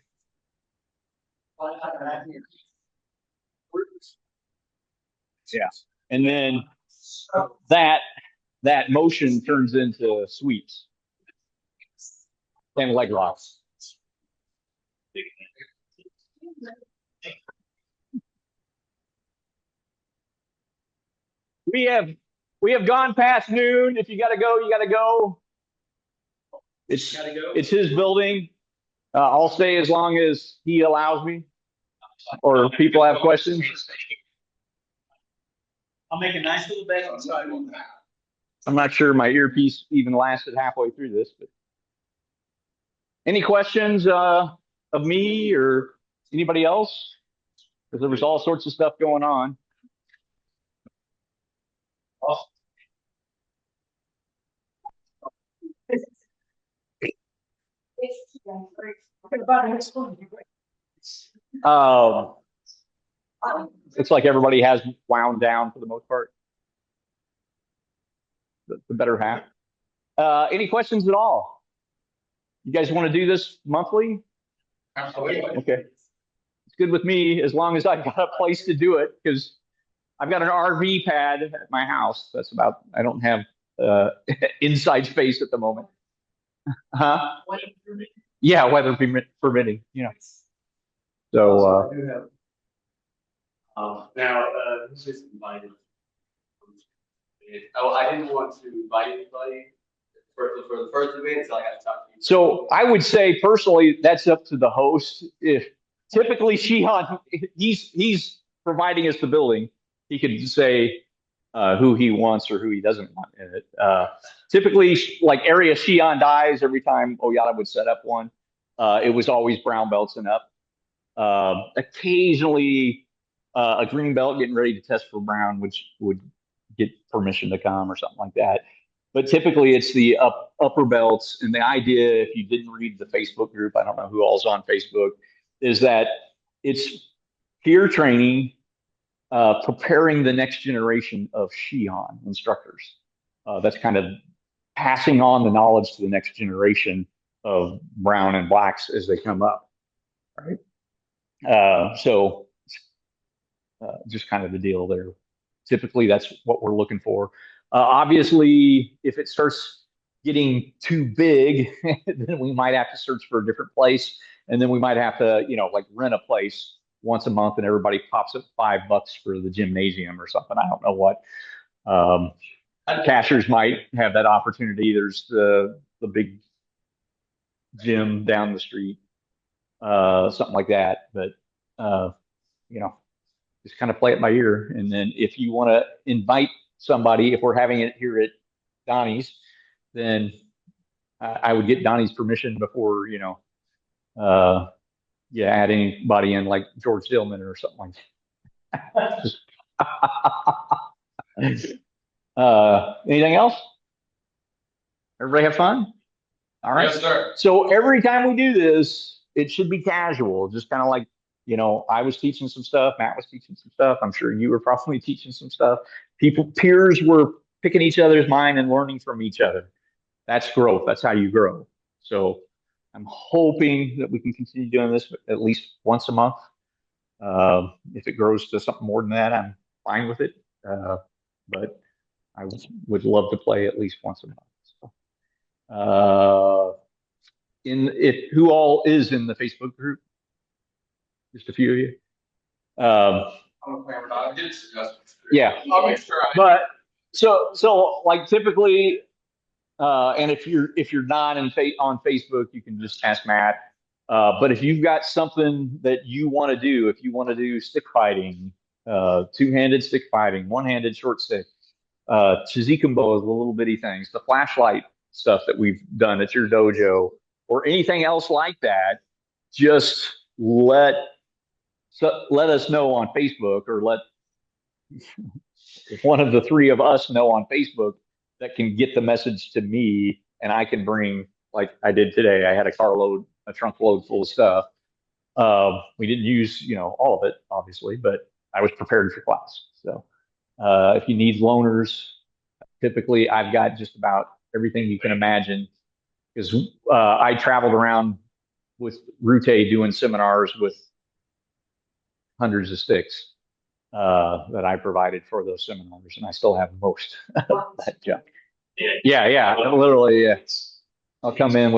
Yeah. And then that motion turns into sweeps and leg locks. We have gone past noon. If you gotta go, you gotta go. It's his building. I'll stay as long as he allows me, or people have questions. I'll make a nice little bed. I'm not sure my earpiece even lasted halfway through this, but any questions of me or anybody else? Because there was all sorts of stuff going on. Um, Looks like everybody has wound down for the most part. The better half. Any questions at all? You guys want to do this monthly? Absolutely. Okay. It's good with me as long as I've got a place to do it, because I've got an RV pad at my house. That's about, I don't have inside space at the moment. Huh? Yeah, weather permitting, you know. So, Now, who's just invited? Oh, I didn't want to invite anybody for the first event, so I got to talk to you. so I would say personally, that's up to the host. If typically Shihan, he's providing us the building, he could say who he wants or who he doesn't want in it. Typically, like area Shihan Dais, every time Oyata would set up one, it was always brown belts and up. Occasionally, a green belt getting ready to test for brown, which would get permission to come or something like that. But typically, it's the upper belts. And the idea, if you didn't read the Facebook group, I don't know who all's on Facebook, is that it's peer training, preparing the next generation of Shihan instructors. That's kind of passing on the knowledge to the next generation of brown and blacks as they come up, right? So just kind of the deal there. typically that's what we're looking for. Obviously, if it starts getting too big, then we might have to search for a different place. And then we might have to, like rent a place once a month and everybody pops up $5 for the gymnasium or something. I don't know what. Cashers might have that opportunity. There's the big gym down the street, something like that. But, just kind of play it by ear. And then if you want to invite somebody, if we're having it here at Donnie's, then I would get Donnie's permission before, add anybody in like George Dillman or something like that. Anything else? Everybody have fun? All right. Yes, sir. So every time we do this, it should be casual, just kind of like, I was teaching some stuff, Matt was teaching some stuff. I'm sure you were probably teaching some stuff. Peers were picking each other's mind and learning from each other. That's growth. That's how you grow. So I'm hoping that we can continue doing this at least once a month. If it grows to something more than that, I'm fine with it. But I would love to play at least once a month. So, who all is in the Facebook group? Just a few of you. I'm a planner, but I did suggestions. Yeah. I'll make sure But so like typically, and if you're not on Facebook, you can just ask Matt. But if you've got something that you want to do, if you want to do stick fighting, two-handed stick fighting, one-handed short stick, Chizikumbo, the little bitty things, the flashlight stuff that we've done at your dojo, or anything else like that, just let us know on Facebook, or let one of the three of us know on Facebook that can get the message to me, and I can bring, like I did today. I had a trunk load full of stuff. We didn't use, all of it, obviously, but I was prepared for class. So if you need loaners, typically I've got just about everything you can imagine, because I traveled around with Rute doing seminars with hundreds of sticks that I provided for those seminars, and I still have most of that junk. Yeah, literally. Yeah. I'll come in with